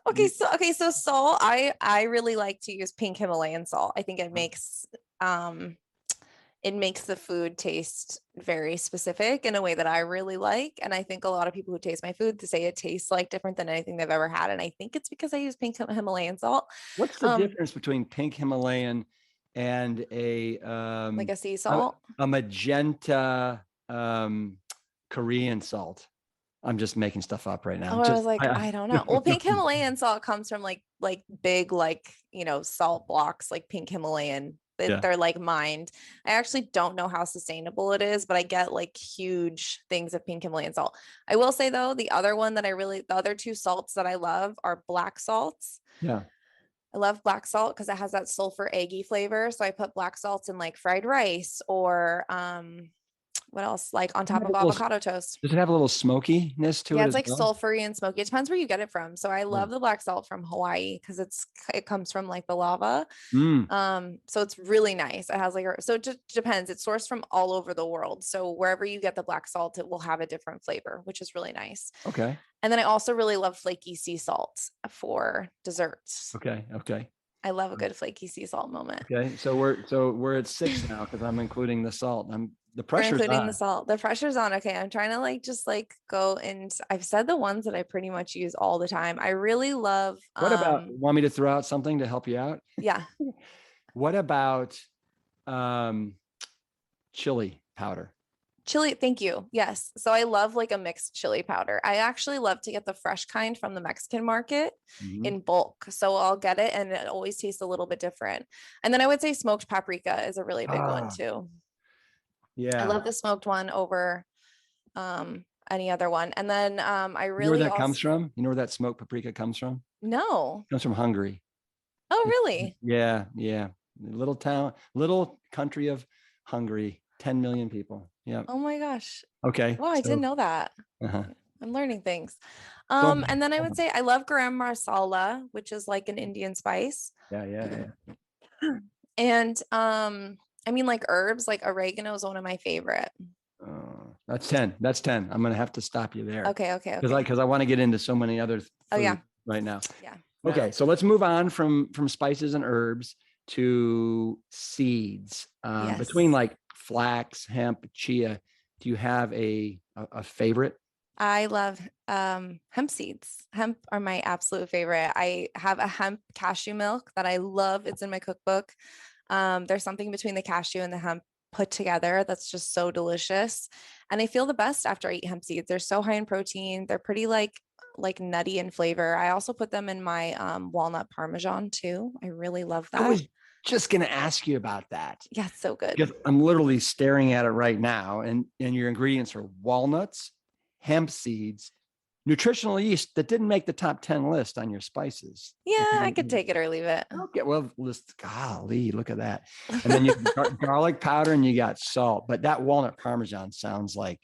Okay, so salt, I really like to use pink Himalayan salt. I think um it makes the food taste very specific in a way that I really like. And I think a lot of people who taste my food to say it tastes like different than anything they've ever had. And I think it's because I use pink Himalayan salt. What's the Um, difference between pink Himalayan and like a sea a, salt. a magenta Korean salt? I'm just making stuff up right now. Oh, I was Just like, I don't know. Well, pink Himalayan salt comes from like big, like, salt blocks, like pink Himalayan. yeah. They're like mined. I actually don't know how sustainable it is, but I get like huge things of pink Himalayan salt. I will say though, the other two salts that I love are black salts. Yeah. I love black salt because it has that sulfur eggy flavor. So I put black salts in like fried rice or what else? Like on top of avocado toast. Does it have a little smokiness to Yeah, it it's as like well? sulfury and smoky. It depends where you get it from. So I Yeah. love the black salt from Hawaii because it comes from like the lava. Mm, So it's really nice. It has like so it just depends. It's sourced from all over the world. So wherever you get the black salt, it will have a different flavor, which is really nice. okay. And then I also really love flaky sea salt for desserts. Okay. Okay. I love a good flaky sea salt moment. Okay. So we're at 6 now because I'm including the salt. The We're pressure's including the on. salt. The pressure's on. Okay. I'm trying to like just like go and I've said the ones that I pretty much use all the time. I really love What about, want me to throw out something to help you out? yeah. What about um, chili powder? Chili, thank you. Yes. So I love like a mixed chili powder. I actually love to get the fresh kind from the Mexican market Mhm. in bulk. So I'll get it and it always tastes a little bit different. And then I would say smoked paprika is a really big one Ah, too. I yeah. love the smoked one over any other one. And then I You know where really that also comes from? You know where that smoked paprika comes from? no. It comes from Hungary. Oh, It's, really? yeah, yeah. Little town, little country of Hungary, 10 million people. Yeah. Oh my gosh. Okay. Wow, I didn't So, know that. uh-huh. I'm learning things. So, And then I would say I love garam masala, which is like an Indian spice. yeah, yeah, yeah. And I mean like herbs, like oregano is one of my favorite. That's 10. That's 10. I'm gonna have to stop you there Okay, okay, because okay. I want to get into so many other Oh yeah. foods right now. Yeah. Okay, so let's move on from spices and herbs to seeds. Between Yes. like flax, hemp, chia, do you have a favorite? I love hemp seeds. Hemp are my absolute favorite. I have a hemp cashew milk that I love. It's in my cookbook. There's something between the cashew and the hemp put together that's just so delicious. And I feel the best after I eat hemp seeds. They're so high in protein. They're pretty like nutty in flavor. I also put them in my walnut parmesan too. I really love I that. was just gonna ask you about that Yeah, it's so good. because I'm literally staring at it right now, and your ingredients are walnuts, hemp seeds, nutritional yeast that didn't make the top 10 list on your spices. Yeah, I could take it or leave it. Okay, well, list, golly, look at that. And then you got garlic powder and you got salt. But that walnut parmesan sounds like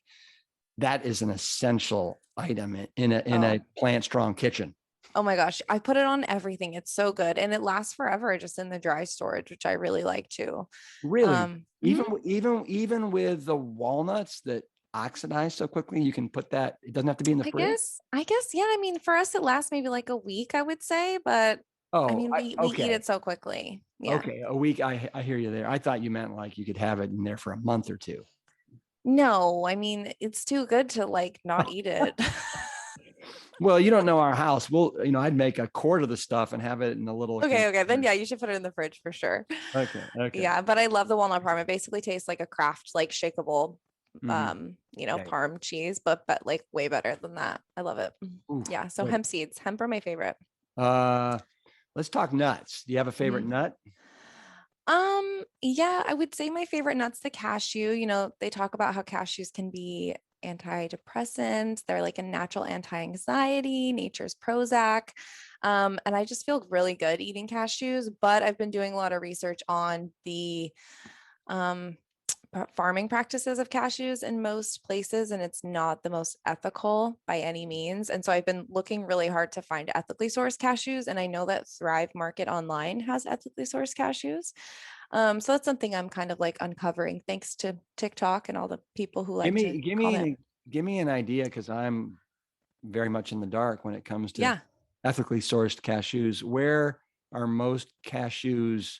that is an essential item in a Oh. plant strong kitchen. Oh my gosh, I put it on everything. It's so good and it lasts forever just in the dry storage, which I really like too. Really, Mhm. even with the walnuts that oxidize so quickly, you can put that. It doesn't have to be in the fridge. I guess, yeah. I mean, for us, it lasts maybe like a week, I would say, but I Oh, mean, we eat okay, it so quickly. Yeah. okay, a week. I hear you there. I thought you meant like you could have it in there for a month or two. No, I mean, it's too good to like not eat it. Well, you don't know our house. I'd make a quart of the stuff and have it in a little Okay, okay. Then container. yeah, you should put it in the fridge for sure. Okay, okay. Yeah, but I love the walnut parm. It basically tastes like a Kraft, like shakeable, Hmm. Yeah. parm cheese, but like way better than that. I love it. Ooh, Yeah. So good. hemp seeds, hemp are my favorite. Uh, let's talk nuts. Do you have a favorite Mhm. nut? Yeah, I would say my favorite nut's the cashew. They talk about how cashews can be antidepressants. They're like a natural anti-anxiety, nature's Prozac. And I just feel really good eating cashews, but I've been doing a lot of research on the um farming practices of cashews in most places, and it's not the most ethical by any means. And so I've been looking really hard to find ethically sourced cashews, and I know that Thrive Market Online has ethically sourced cashews. So that's something I'm kind of like uncovering thanks to TikTok and all the people who Give like me, to give me, comment. an, give me an idea because I'm very much in the dark when it comes to Yeah. ethically sourced cashews. Where are most cashews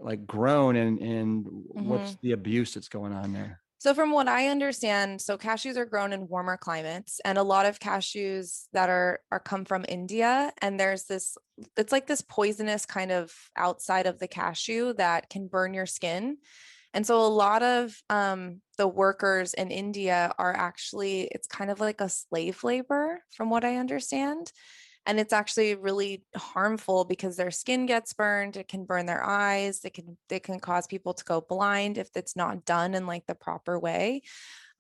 like grown, and what's Mhm. the abuse that's going on there? So from what I understand, so cashews are grown in warmer climates, and a lot of cashews that are come from India. And there's this, it's like this poisonous kind of outside of the cashew that can burn your skin. And so a lot of the workers in India are actually, it's kind of like a slave labor, from what I understand. And it's actually really harmful because their skin gets burned. It can burn their eyes. It can cause people to go blind if it's not done in like the proper way.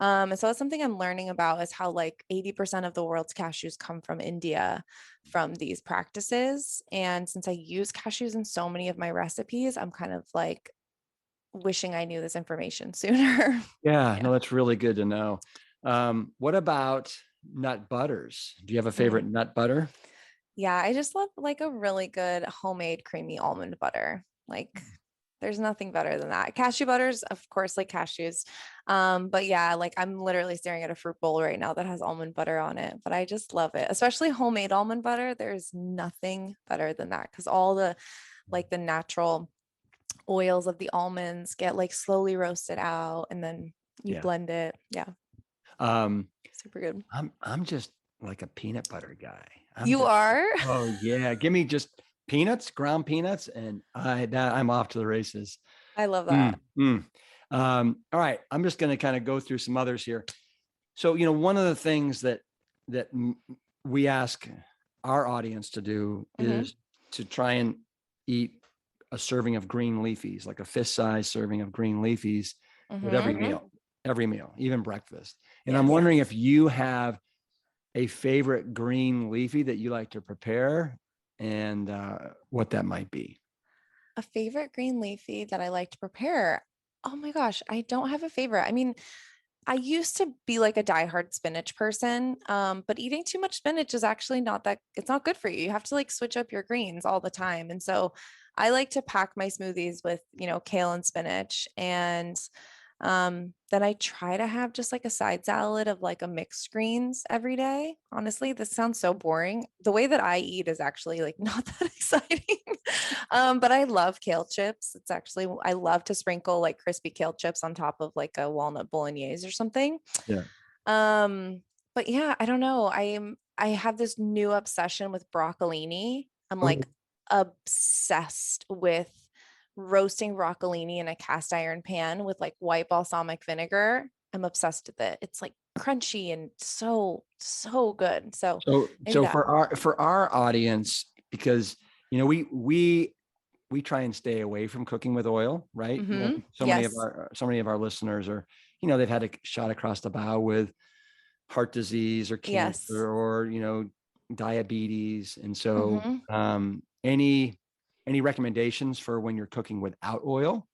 And so that's something I'm learning about, is how like 80% of the world's cashews come from India from these practices. And since I use cashews in so many of my recipes, I'm kind of like wishing I knew this information sooner. Yeah, Yeah. no, that's really good to know. What about nut butters? Do you have a favorite Mm. nut butter? Yeah, I just love like a really good homemade creamy almond butter. Like there's nothing better than that. Cashew butters, of course, like cashews. But yeah, like I'm literally staring at a fruit bowl right now that has almond butter on it, but I just love it. Especially homemade almond butter. There's nothing better than that because all the like the natural oils of the almonds get like slowly roasted out and then you Yeah. blend it. Yeah, Um, super good. I'm just like a peanut butter guy. I'm You just, are? oh yeah, give me just peanuts, ground peanuts, and I'm off to the races. I love Mm, that. mm. All right, I'm just going to kind of go through some others here. So, one of the things that we ask our audience to do Hmm. is to try and eat a serving of green leafies, like a fist size serving of green leafies with Hmm. every meal. every meal, even breakfast. And I'm Yes. wondering if you have a favorite green leafy that you like to prepare and what that might be. A favorite green leafy that I like to prepare. Oh my gosh, I don't have a favorite. I mean, I used to be like a diehard spinach person, but eating too much spinach is actually not that, it's not good for you. You have to like switch up your greens all the time. And so I like to pack my smoothies with, kale and spinach. And then I try to have just like a side salad of like a mixed greens every day. Honestly, this sounds so boring. The way that I eat is actually like not that exciting. But I love kale chips. It's actually, I love to sprinkle like crispy kale chips on top of like a walnut bolognese or something. Yeah. Um, but yeah, I don't know. I have this new obsession with broccolini. I'm Oh, like obsessed with roasting broccolini in a cast iron pan with like white balsamic vinegar. I'm obsessed with it. It's like crunchy and so good. So maybe so that. for our audience, because we try and stay away from cooking with oil, right? So many of Yes. our listeners are, they've had a shot across the bow with heart disease or Yes. cancer or diabetes, and so hmm any recommendations for when you're cooking without oil?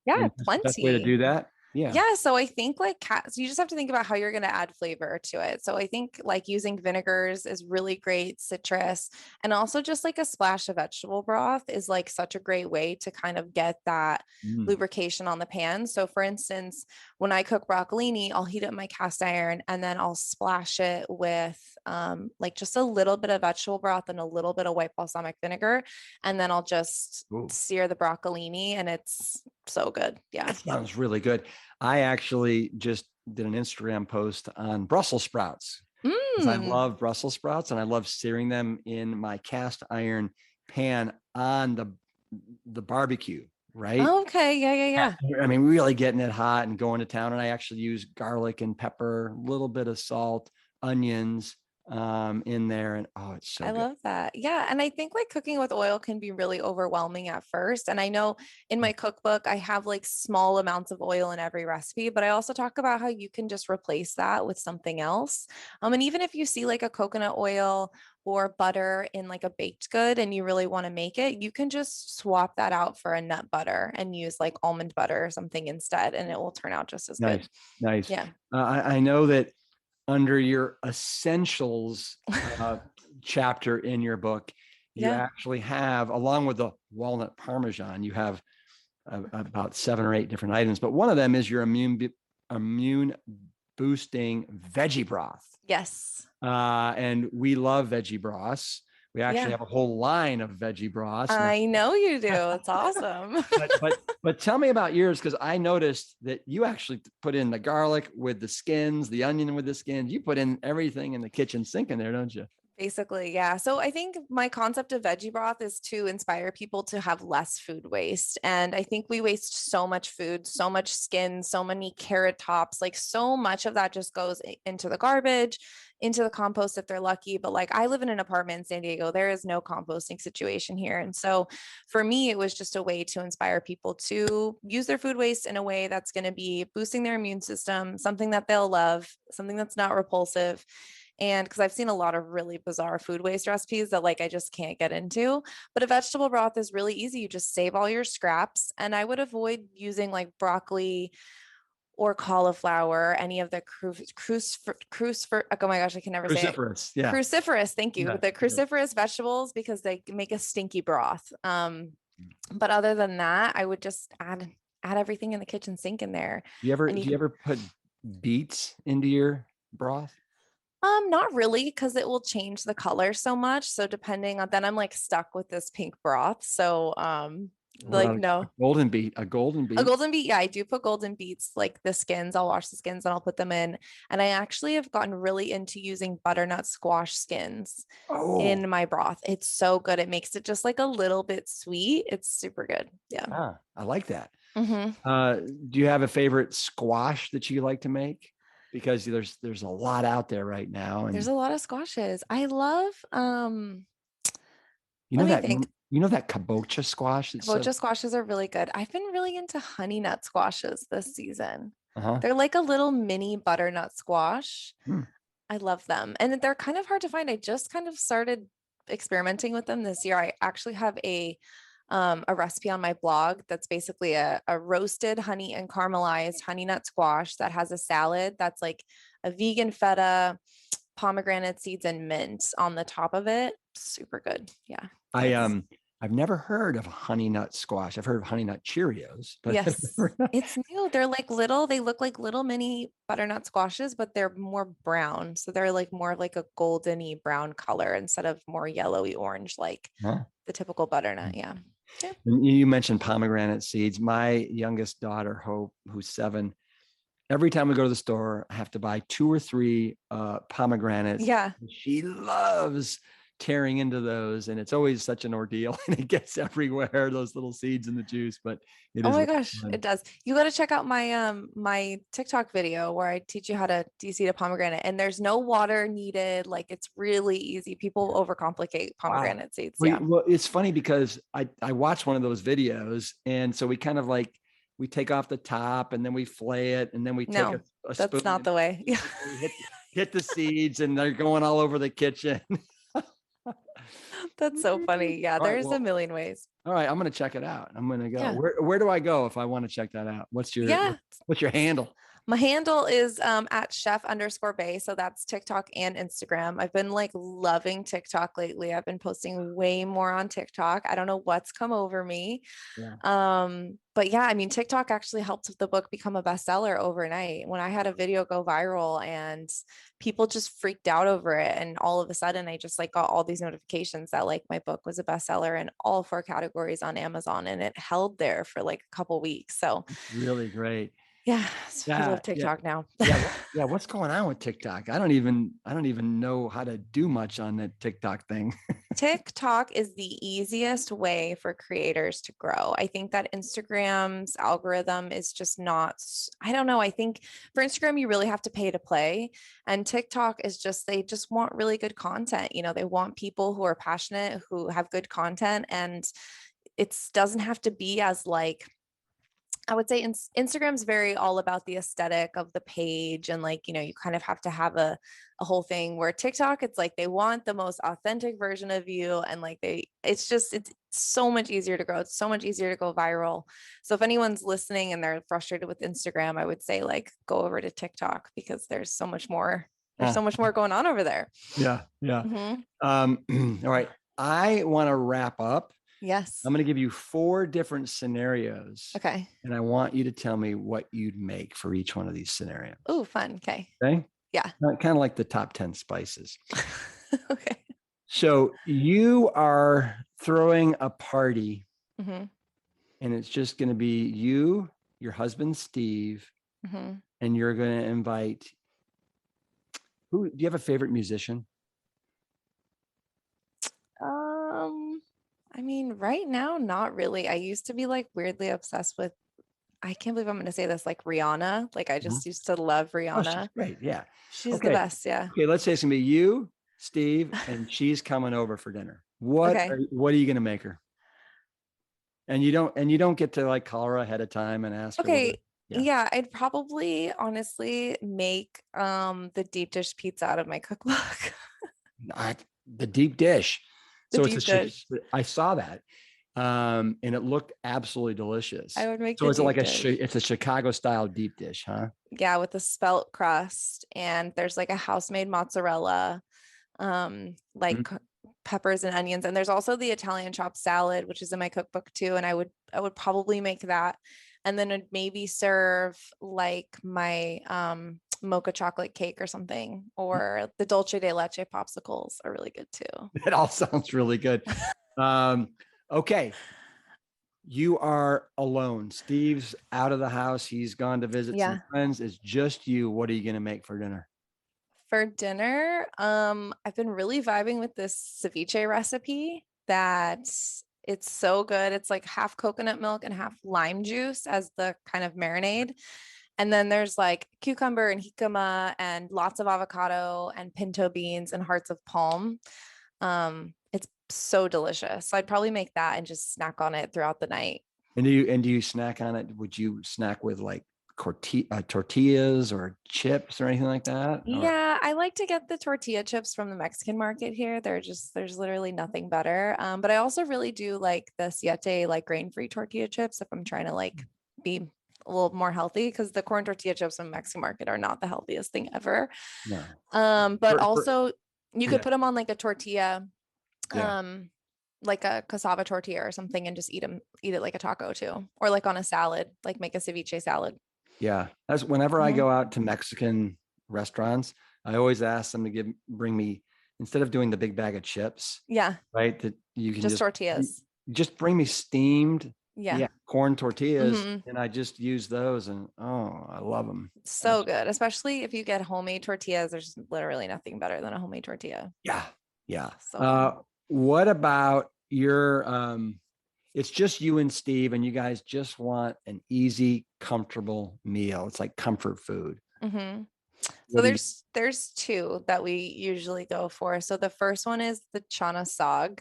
Yeah, And just the best way to do plenty. that? Yeah. Yeah, so I think like so you just have to think about how you're going to add flavor to it. So I think like using vinegars is really great, citrus, and also just like a splash of vegetable broth is like such a great way to kind of get that Mm. lubrication on the pan. So for instance, when I cook broccolini, I'll heat up my cast iron and then I'll splash it with like just a little bit of vegetable broth and a little bit of white balsamic vinegar, and then I'll just Ooh, sear the broccolini and it's so good. Yeah. that sounds really good. I actually just did an Instagram post on Brussels sprouts because I Mm. love Brussels sprouts and I love searing them in my cast iron pan on the barbecue, right? Okay. Yeah. Yeah. Yeah. Yeah. I mean, really getting it hot and going to town. And I actually use garlic and pepper, a little bit of salt, onions in there. And oh, it's so I good. love that. Yeah. And I think like cooking with oil can be really overwhelming at first. And I know in my cookbook, I have like small amounts of oil in every recipe, but I also talk about how you can just replace that with something else. And even if you see like a coconut oil or butter in like a baked good and you really want to make it, you can just swap that out for a nut butter and use like almond butter or something instead, and it will turn out just as good. Nice. Nice. Yeah. I know that under your essentials chapter in your book, you Yeah. actually have, along with the walnut parmesan, you have about 7 or 8 different items, but one of them is your immune boosting veggie broth. Yes. And we love veggie broths. We actually Yeah. have a whole line of veggie broths now. I know you do. It's awesome. but tell me about yours, because I noticed that you actually put in the garlic with the skins, the onion with the skins. You put in everything in the kitchen sink in there, don't you? Basically, yeah. So I think my concept of veggie broth is to inspire people to have less food waste. And I think we waste so much food, so much skin, so many carrot tops, like so much of that just goes into the garbage, into the compost if they're lucky. But like I live in an apartment in San Diego, there is no composting situation here. And so for me, it was just a way to inspire people to use their food waste in a way that's going to be boosting their immune system, something that they'll love, something that's not repulsive. And because I've seen a lot of really bizarre food waste recipes that like I just can't get into. But a vegetable broth is really easy. You just save all your scraps. And I would avoid using like broccoli or cauliflower, any of the oh my gosh, I can never say it. Cruciferous. Yeah. Cruciferous, thank you. Yeah. The Yeah. cruciferous vegetables because they make a stinky broth. But other than that, I would just add everything in the kitchen sink in there. And you Do you can ever put beets into your broth? Not really, because it will change the color so much. So depending on then I'm like stuck with this pink broth. So What like about a no. golden beet? A golden A beet? golden beet, yeah, I do put golden beets, like the skins. I'll wash the skins and I'll put them in. And I actually have gotten really into using butternut squash skins Oh, in my broth. It's so good. It makes it just like a little bit sweet. It's super good. Yeah. I like that. hmm Do you have a favorite squash that you like to make? Because there's a lot out there right now, There's and a lot of squashes. I love you let know me that think. you know that kabocha squash. It's so Kabocha squashes are really good. I've been really into honey nut squashes this season. Uh-huh. They're like a little mini butternut squash. Hmm. I love them. And they're kind of hard to find. I just kind of started experimenting with them this year. I actually have a recipe on my blog that's basically a roasted honey and caramelized honey nut squash that has a salad that's like a vegan feta, pomegranate seeds, and mint on the top of it. Super good. Yeah. I It's I've never heard of honey nut squash. I've heard of honey nut Cheerios, but I've Yes, never- it's new. They're like little, they look like little mini butternut squashes, but they're more brown. So they're like more of like a goldeny brown color instead of more yellowy orange, like Huh? the typical butternut. Yeah. Yeah. And you mentioned pomegranate seeds. My youngest daughter, Hope, who's 7, every time we go to the store, I have to buy 2 or 3 pomegranates. Yeah. She loves tearing into those, and it's always such an ordeal, and it gets everywhere, those little seeds in the juice. But it Oh is my gosh, fun. it does. You got to check out my TikTok video where I teach you how to de-seed a pomegranate, and there's no water needed. Like it's really easy. People overcomplicate Wow. pomegranate seeds. Well, Yeah. well, it's funny because I watched one of those videos, and so we kind of like we take off the top, and then we flay it, and then we take No, a that's spoon not and the way. Yeah. we hit the seeds, and they're going all over the kitchen. That's so funny. Yeah, All right, there's a well, million ways. all right, I'm gonna check it out. I'm gonna go. Yeah. Where do I go if I want to check that out? Yeah. What's your handle? My handle is at chef_bay. So that's TikTok and Instagram. I've been like loving TikTok lately. I've been posting way more on TikTok. I don't know what's come over me. Yeah. But yeah, I mean, TikTok actually helped the book become a bestseller overnight. When I had a video go viral and people just freaked out over it. And all of a sudden I just like got all these notifications that like my book was a bestseller in all 4 categories on Amazon, and it held there for like a couple weeks. So Really great. yeah, so I love Yeah. TikTok now. Yeah. What's going on with TikTok? I don't even know how to do much on that TikTok thing. TikTok is the easiest way for creators to grow. I think that Instagram's algorithm is just not, I don't know. I think for Instagram, you really have to pay to play. And TikTok is just, they just want really good content. You know, they want people who are passionate, who have good content. And it doesn't have to be as like, I would say Instagram's very all about the aesthetic of the page, and like, you know, you kind of have to have a whole thing, where TikTok, it's like they want the most authentic version of you, and like it's so much easier to grow. It's so much easier to go viral. So if anyone's listening and they're frustrated with Instagram, I would say like go over to TikTok, because there's so much more. There's so much more going on over there. Yeah. Mhm. All right. I want to wrap up. Yes. I'm going to give you 4 different scenarios. Okay. And I want you to tell me what you'd make for each one of these scenarios. Oh, fun. Okay. Okay. Yeah. Kind of like the top 10 spices. Okay. So you are throwing a party, hmm and it's just going to be you, your husband, Steve, hmm and you're going to invite do you have a favorite musician? I mean, right now, not really. I used to be like weirdly obsessed with, I can't believe I'm going to say this, like Rihanna. Like I Mhm. just used to love Oh, she's Rihanna. great. Yeah. She's the Okay. best. Yeah. Okay. Let's say it's going to be you, Steve, and she's coming over for dinner. What Okay. what are you going to make her? And you don't get to like call her ahead of time and ask her Okay. yeah. Yeah, I'd probably honestly make the deep dish pizza out of my cookbook. The deep dish. The So deep dish. I saw that. And it looked absolutely delicious. I would make So the it's like deep dish. it's a Chicago style deep dish, huh? Yeah, with a spelt crust, and there's like a house-made mozzarella, like Mhm. peppers and onions, and there's also the Italian chopped salad, which is in my cookbook too, and I would probably make that, and then I'd maybe serve like my mocha chocolate cake or something, or the dulce de leche popsicles are really good too. It all sounds really good. Okay. You are alone. Steve's out of the house. He's gone to visit some Yeah. friends. It's just you. What are you going to make for dinner? For dinner, I've been really vibing with this ceviche recipe that it's so good. It's like half coconut milk and half lime juice as the kind of marinade. And then there's like cucumber and jicama and lots of avocado and pinto beans and hearts of palm. It's so delicious. So I'd probably make that and just snack on it throughout the night. And do you snack on it? Would you snack with like tortillas or chips or anything like that? Or Yeah, I like to get the tortilla chips from the Mexican market here. There's literally nothing better. But I also really do like the siete, like grain-free tortilla chips if I'm trying to like be a little more healthy, because the corn tortilla chips from the Mexican market are not the healthiest thing ever. no? But also you could Yeah, put them on like a tortilla, yeah, um, like a cassava tortilla or something, and just eat it like a taco too, or like on a salad, like make a ceviche salad. yeah. That's whenever I Mhm. go out to Mexican restaurants, I always ask them to bring me, instead of doing the big bag of chips, Yeah, right? That you can just tortillas. just bring me steamed, Yeah. yeah, corn tortillas, Hmm. and I just use those, and oh, I love them. So good, especially if you get homemade tortillas. There's literally nothing better than a homemade tortilla. Yeah, yeah. So good. What about your it's just you and Steve, and you guys just want an easy, comfortable meal. It's like comfort food. Hmm. So What do you there's two that we usually go for. So the first one is the chana sog.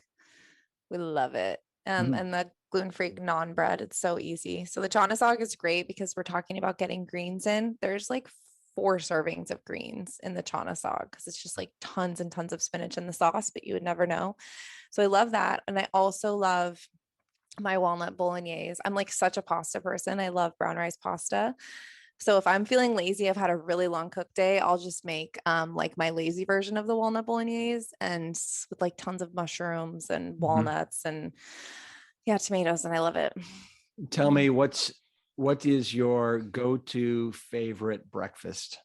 We love it. Mhm. And the gluten-free naan bread. It's so easy. So the chana sog is great because we're talking about getting greens in. There's like 4 servings of greens in the chana sog because it's just like tons and tons of spinach in the sauce, but you would never know. So I love that. And I also love my walnut bolognese. I'm like such a pasta person. I love brown rice pasta. So if I'm feeling lazy, I've had a really long cook day, I'll just make like my lazy version of the walnut bolognese and with like tons of mushrooms and Mhm. walnuts and yeah, tomatoes, and I love it. Tell Mhm. me what is your go-to favorite breakfast?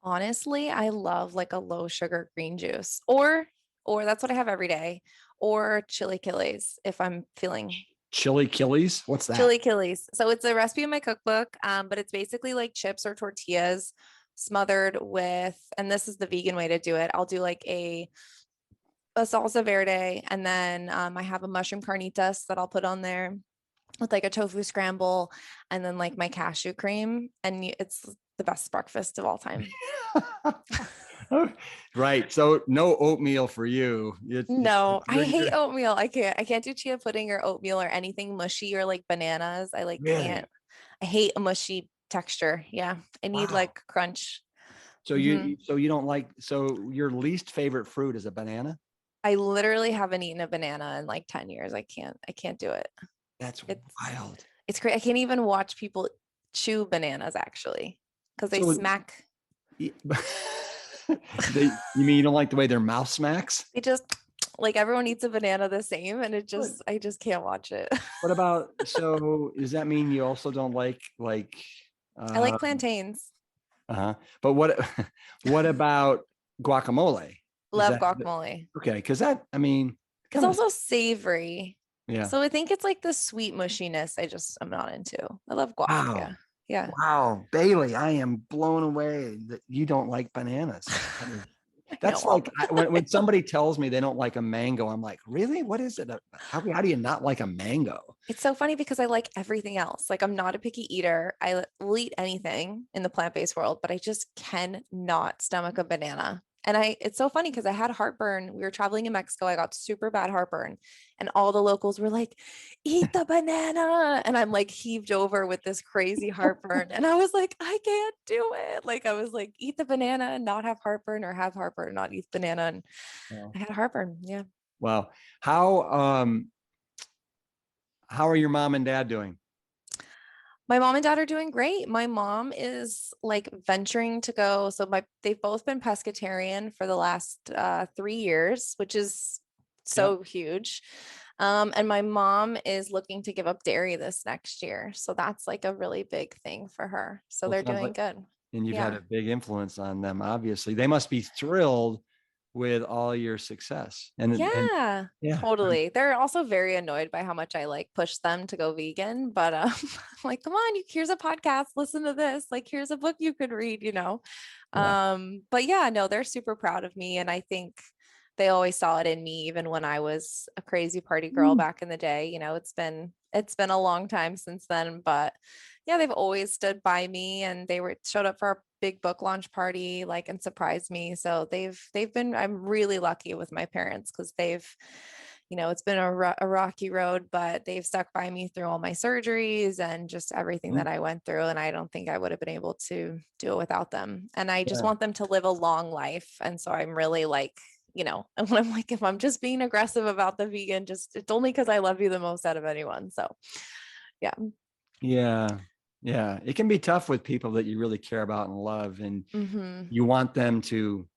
Honestly, I love like a low sugar green juice, or that's what I have every day, or chili Achilles if I'm feeling Chili Killies? What's that? chili Achilles. So it's a recipe in my cookbook, but it's basically like chips or tortillas smothered with, and this is the vegan way to do it. I'll do like a salsa verde, and then I have a mushroom carnitas that I'll put on there with like a tofu scramble, and then like my cashew cream, and it's the best breakfast of all time. Right. So no oatmeal for you. No, I hate You're oatmeal. I can't do chia pudding or oatmeal or anything mushy or like bananas. I like can't. really I hate a mushy texture. Yeah, I need wow. like crunch. So Hmm. you don't like, so your least favorite fruit is a banana? I literally haven't eaten a banana in like 10 years. I can't do it. That's It's wild. it's great. I can't even watch people chew bananas actually because they So smack. you mean you don't like the way their mouth smacks? They just like everyone eats a banana the same, and What? I just can't watch it. What about, so does that mean you also don't like I uh like plantains. uh-huh. But what what about guacamole? Is Love that guacamole. okay? Because that, I mean, It's kind of, also savory. yeah. So I think it's like the sweet mushiness I'm not into. I love guac. Wow. Yeah. Yeah. Wow. Bailey, I am blown away that you don't like bananas. I know. That's like when somebody tells me they don't like a mango, I'm like, really? What is it? How do you not like a mango? It's so funny because I like everything else. Like I'm not a picky eater. Will eat anything in the plant-based world, but I just cannot stomach a banana. And it's so funny because I had heartburn. We were traveling in Mexico. I got super bad heartburn, and all the locals were like, "Eat the banana." And I'm like heaved over with this crazy heartburn. And I was like, "I can't do it." Like I was like, "Eat the banana and not have heartburn, or have heartburn and not eat banana." And Wow. I had heartburn. Yeah. Wow. How are your mom and dad doing? My mom and dad are doing great. My mom is like venturing to go. So they've both been pescatarian for the last 3 years, which is Yep. so huge. And my mom is looking to give up dairy this next year. So that's like a really big thing for her. So Well, it they're sounds doing like, good. and you've had Yeah. a big influence on them, obviously. They must be thrilled with all your success. And Yeah, yeah, totally. They're also very annoyed by how much I like push them to go vegan, but I'm like, come on, here's a podcast, listen to this. Like, here's a book you could read. yeah. But yeah, no, they're super proud of me, and I think they always saw it in me even when I was a crazy party girl Mm. back in the day. It's been a long time since then, but yeah, they've always stood by me, and they were showed up for our big book launch party, like, and surprised me. So I'm really lucky with my parents because it's been a rocky road, but they've stuck by me through all my surgeries and just everything that I went through. And I don't think I would have been able to do it without them. And I just Yeah. want them to live a long life. And so I'm really like, and when I'm like, if I'm just being aggressive about the vegan, it's only because I love you the most out of anyone. So yeah. Yeah. Yeah. It can be tough with people that you really care about and love, and Mm-hmm. you want them to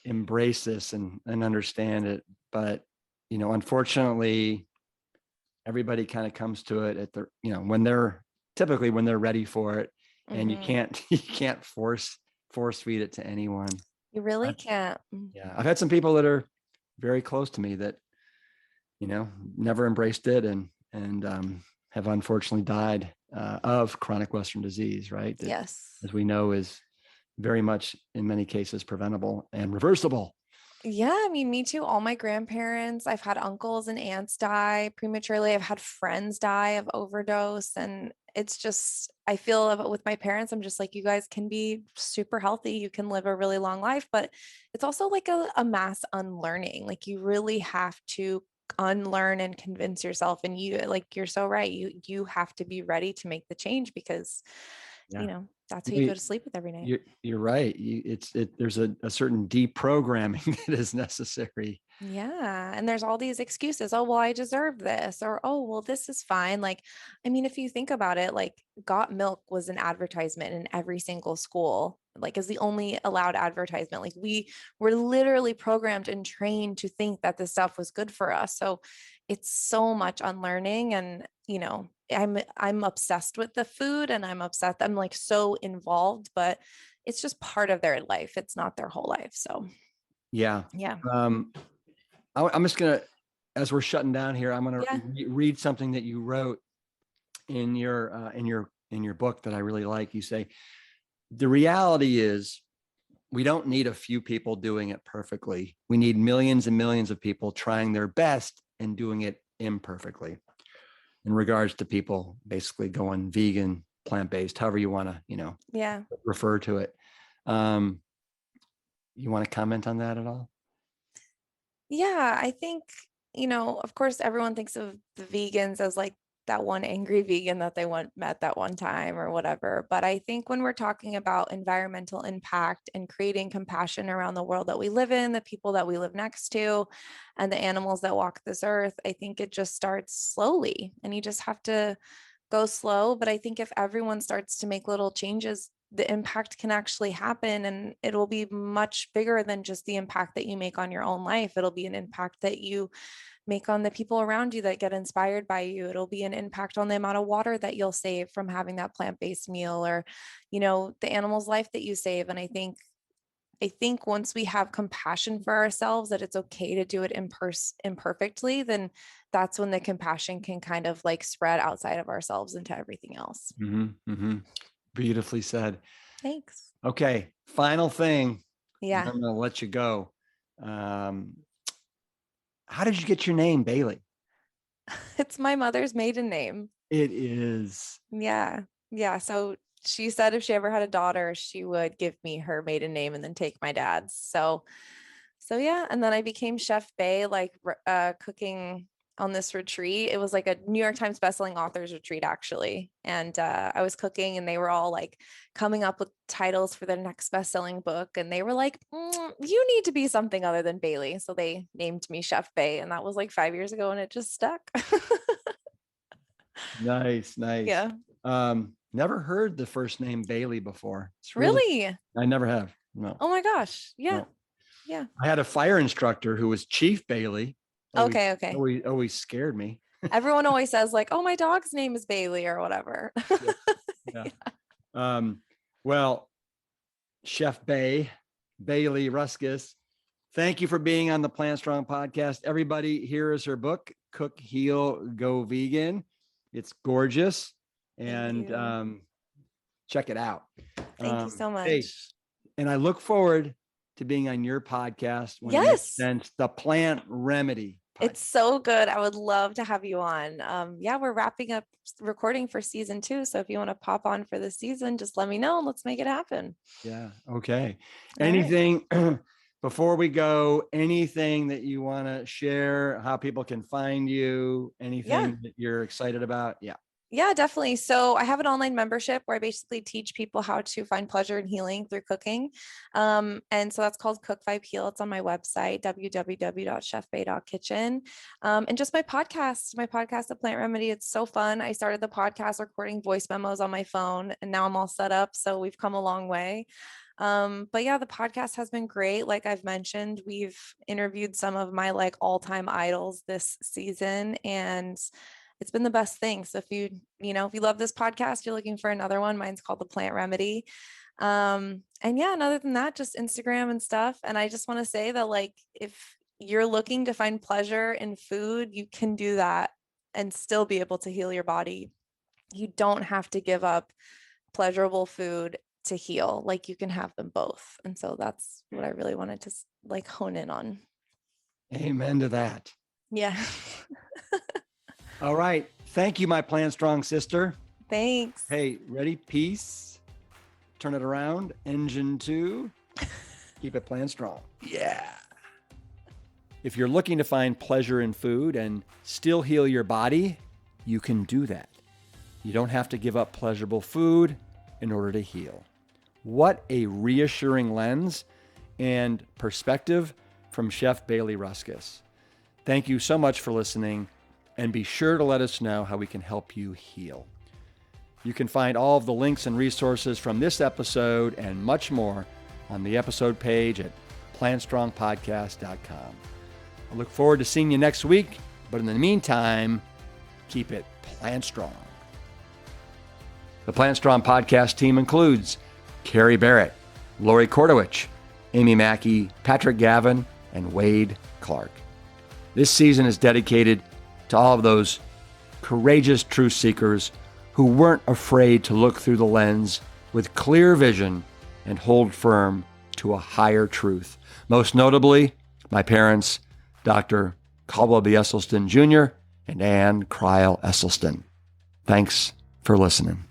embrace this and understand it. But, unfortunately, everybody kind of comes to it at the, when they're ready for it, and you Mm-hmm. can't force feed it to anyone. You really can't. Yeah. I've had some people that are very close to me that, never embraced it, and have unfortunately died of chronic Western disease, right? That, Yes. as we know, is very much in many cases preventable and reversible. Yeah, I mean, me too. All my grandparents, I've had uncles and aunts die prematurely. I've had friends die of overdose. And it's just, I feel with my parents, I'm just like, you guys can be super healthy. You can live a really long life, but it's also like a mass unlearning. Like you really have to unlearn and convince yourself. And you're so right. You have to be ready to make the change because, Yeah. that's who you go to sleep with every night. You're right. There's a certain deprogramming that is necessary. Yeah. And there's all these excuses. Oh, well, I deserve this. Or, oh, well, this is fine. Like, I mean, if you think about it, like Got Milk was an advertisement in every single school, like is the only allowed advertisement. Like we were literally programmed and trained to think that this stuff was good for us. So it's so much unlearning. And, I'm obsessed with the food and I'm like so involved, but it's just part of their life. It's not their whole life. So Yeah. yeah. I'm just gonna, as we're shutting down here, I'm gonna Yeah. read something that you wrote in your book that I really like. You say, the reality is we don't need a few people doing it perfectly. We need millions and millions of people trying their best and doing it imperfectly. In regards to people basically going vegan, plant-based, however you want to, Yeah. refer to it. You want to comment on that at all? Yeah, I think, of course, everyone thinks of the vegans as like that one angry vegan that they met that one time or whatever. But I think when we're talking about environmental impact and creating compassion around the world that we live in, the people that we live next to, and the animals that walk this earth, I think it just starts slowly and you just have to go slow. But I think if everyone starts to make little changes, the impact can actually happen and it'll be much bigger than just the impact that you make on your own life. It'll be an impact that you make on the people around you that get inspired by you. It'll be an impact on the amount of water that you'll save from having that plant-based meal or, the animal's life that you save. And I think once we have compassion for ourselves that it's okay to do it imperfectly, then that's when the compassion can kind of like spread outside of ourselves into everything else. Mm-hmm, mm-hmm. Beautifully said. Thanks. Okay, final thing. I'm Yeah. going to let you go. How did you get your name, Bailey? It's my mother's maiden name. It is. Yeah. Yeah. So she said if she ever had a daughter, she would give me her maiden name and then take my dad's. So yeah. And then I became Chef Bai, like cooking on this retreat. It was like a New York Times bestselling authors retreat, actually. And I was cooking and they were all like coming up with titles for their next bestselling book. And they were like, you need to be something other than Bailey. So they named me Chef Bai. And that was like 5 years ago and it just stuck. Nice, nice. Yeah. Never heard the first name Bailey before. It's really, Really? I never have. No, Oh my gosh. Yeah. no. Yeah. I had a fire instructor who was Chief Bailey. Okay. Okay. Always scared me. Everyone always says like, oh, my dog's name is Bailey or whatever. Yeah. Yeah. Well, Chef Bailey Ruskus, thank you for being on the Plant Strong podcast. Everybody, here is her book, Cook, Heal, Go Vegan. It's gorgeous. Thank And you. check it out. Thank you so Hey, much. and I look forward to being on your podcast when it makes Yes. sense. The Plant Remedy podcast. It's so good. I would love to have you on. Yeah, we're wrapping up recording for season 2. So if you want to pop on for the season, just let me know and let's make it happen. Yeah. Okay. All right. Anything before we go, anything that you want to share, how people can find you, anything that you're excited about? Yeah. Yeah, definitely. So I have an online membership where I basically teach people how to find pleasure and healing through cooking. And so that's called Cook Vibe Heal. It's on my website, www.chefbai.kitchen. And just my podcast, The Plant Remedy. It's so fun. I started the podcast recording voice memos on my phone, and now I'm all set up. So we've come a long way. But yeah, the podcast has been great. Like I've mentioned, we've interviewed some of my like all-time idols this season, and it's been the best thing. So if you love this podcast, you're looking for another one, mine's called The Plant Remedy. And yeah, and other than that, just Instagram and stuff. And I just want to say that like, if you're looking to find pleasure in food, you can do that and still be able to heal your body. You don't have to give up pleasurable food to heal. Like you can have them both. And so that's what I really wanted to like hone in on. Amen to that. Yeah. All right. Thank you, my Plant Strong sister. Thanks. Hey, ready? Peace. Turn it around. Engine 2. Keep it plant strong. Yeah. If you're looking to find pleasure in food and still heal your body, you can do that. You don't have to give up pleasurable food in order to heal. What a reassuring lens and perspective from Chef Bailey Ruskus. Thank you so much for listening, and be sure to let us know how we can help you heal. You can find all of the links and resources from this episode and much more on the episode page at plantstrongpodcast.com. I look forward to seeing you next week, but in the meantime, keep it plant strong. The Plant Strong podcast team includes Carrie Barrett, Lori Kordowich, Amy Mackey, Patrick Gavin, and Wade Clark. This season is dedicated to all of those courageous truth seekers who weren't afraid to look through the lens with clear vision and hold firm to a higher truth. Most notably, my parents, Dr. Caldwell B. Esselstyn Jr. and Ann Cryle Esselstyn. Thanks for listening.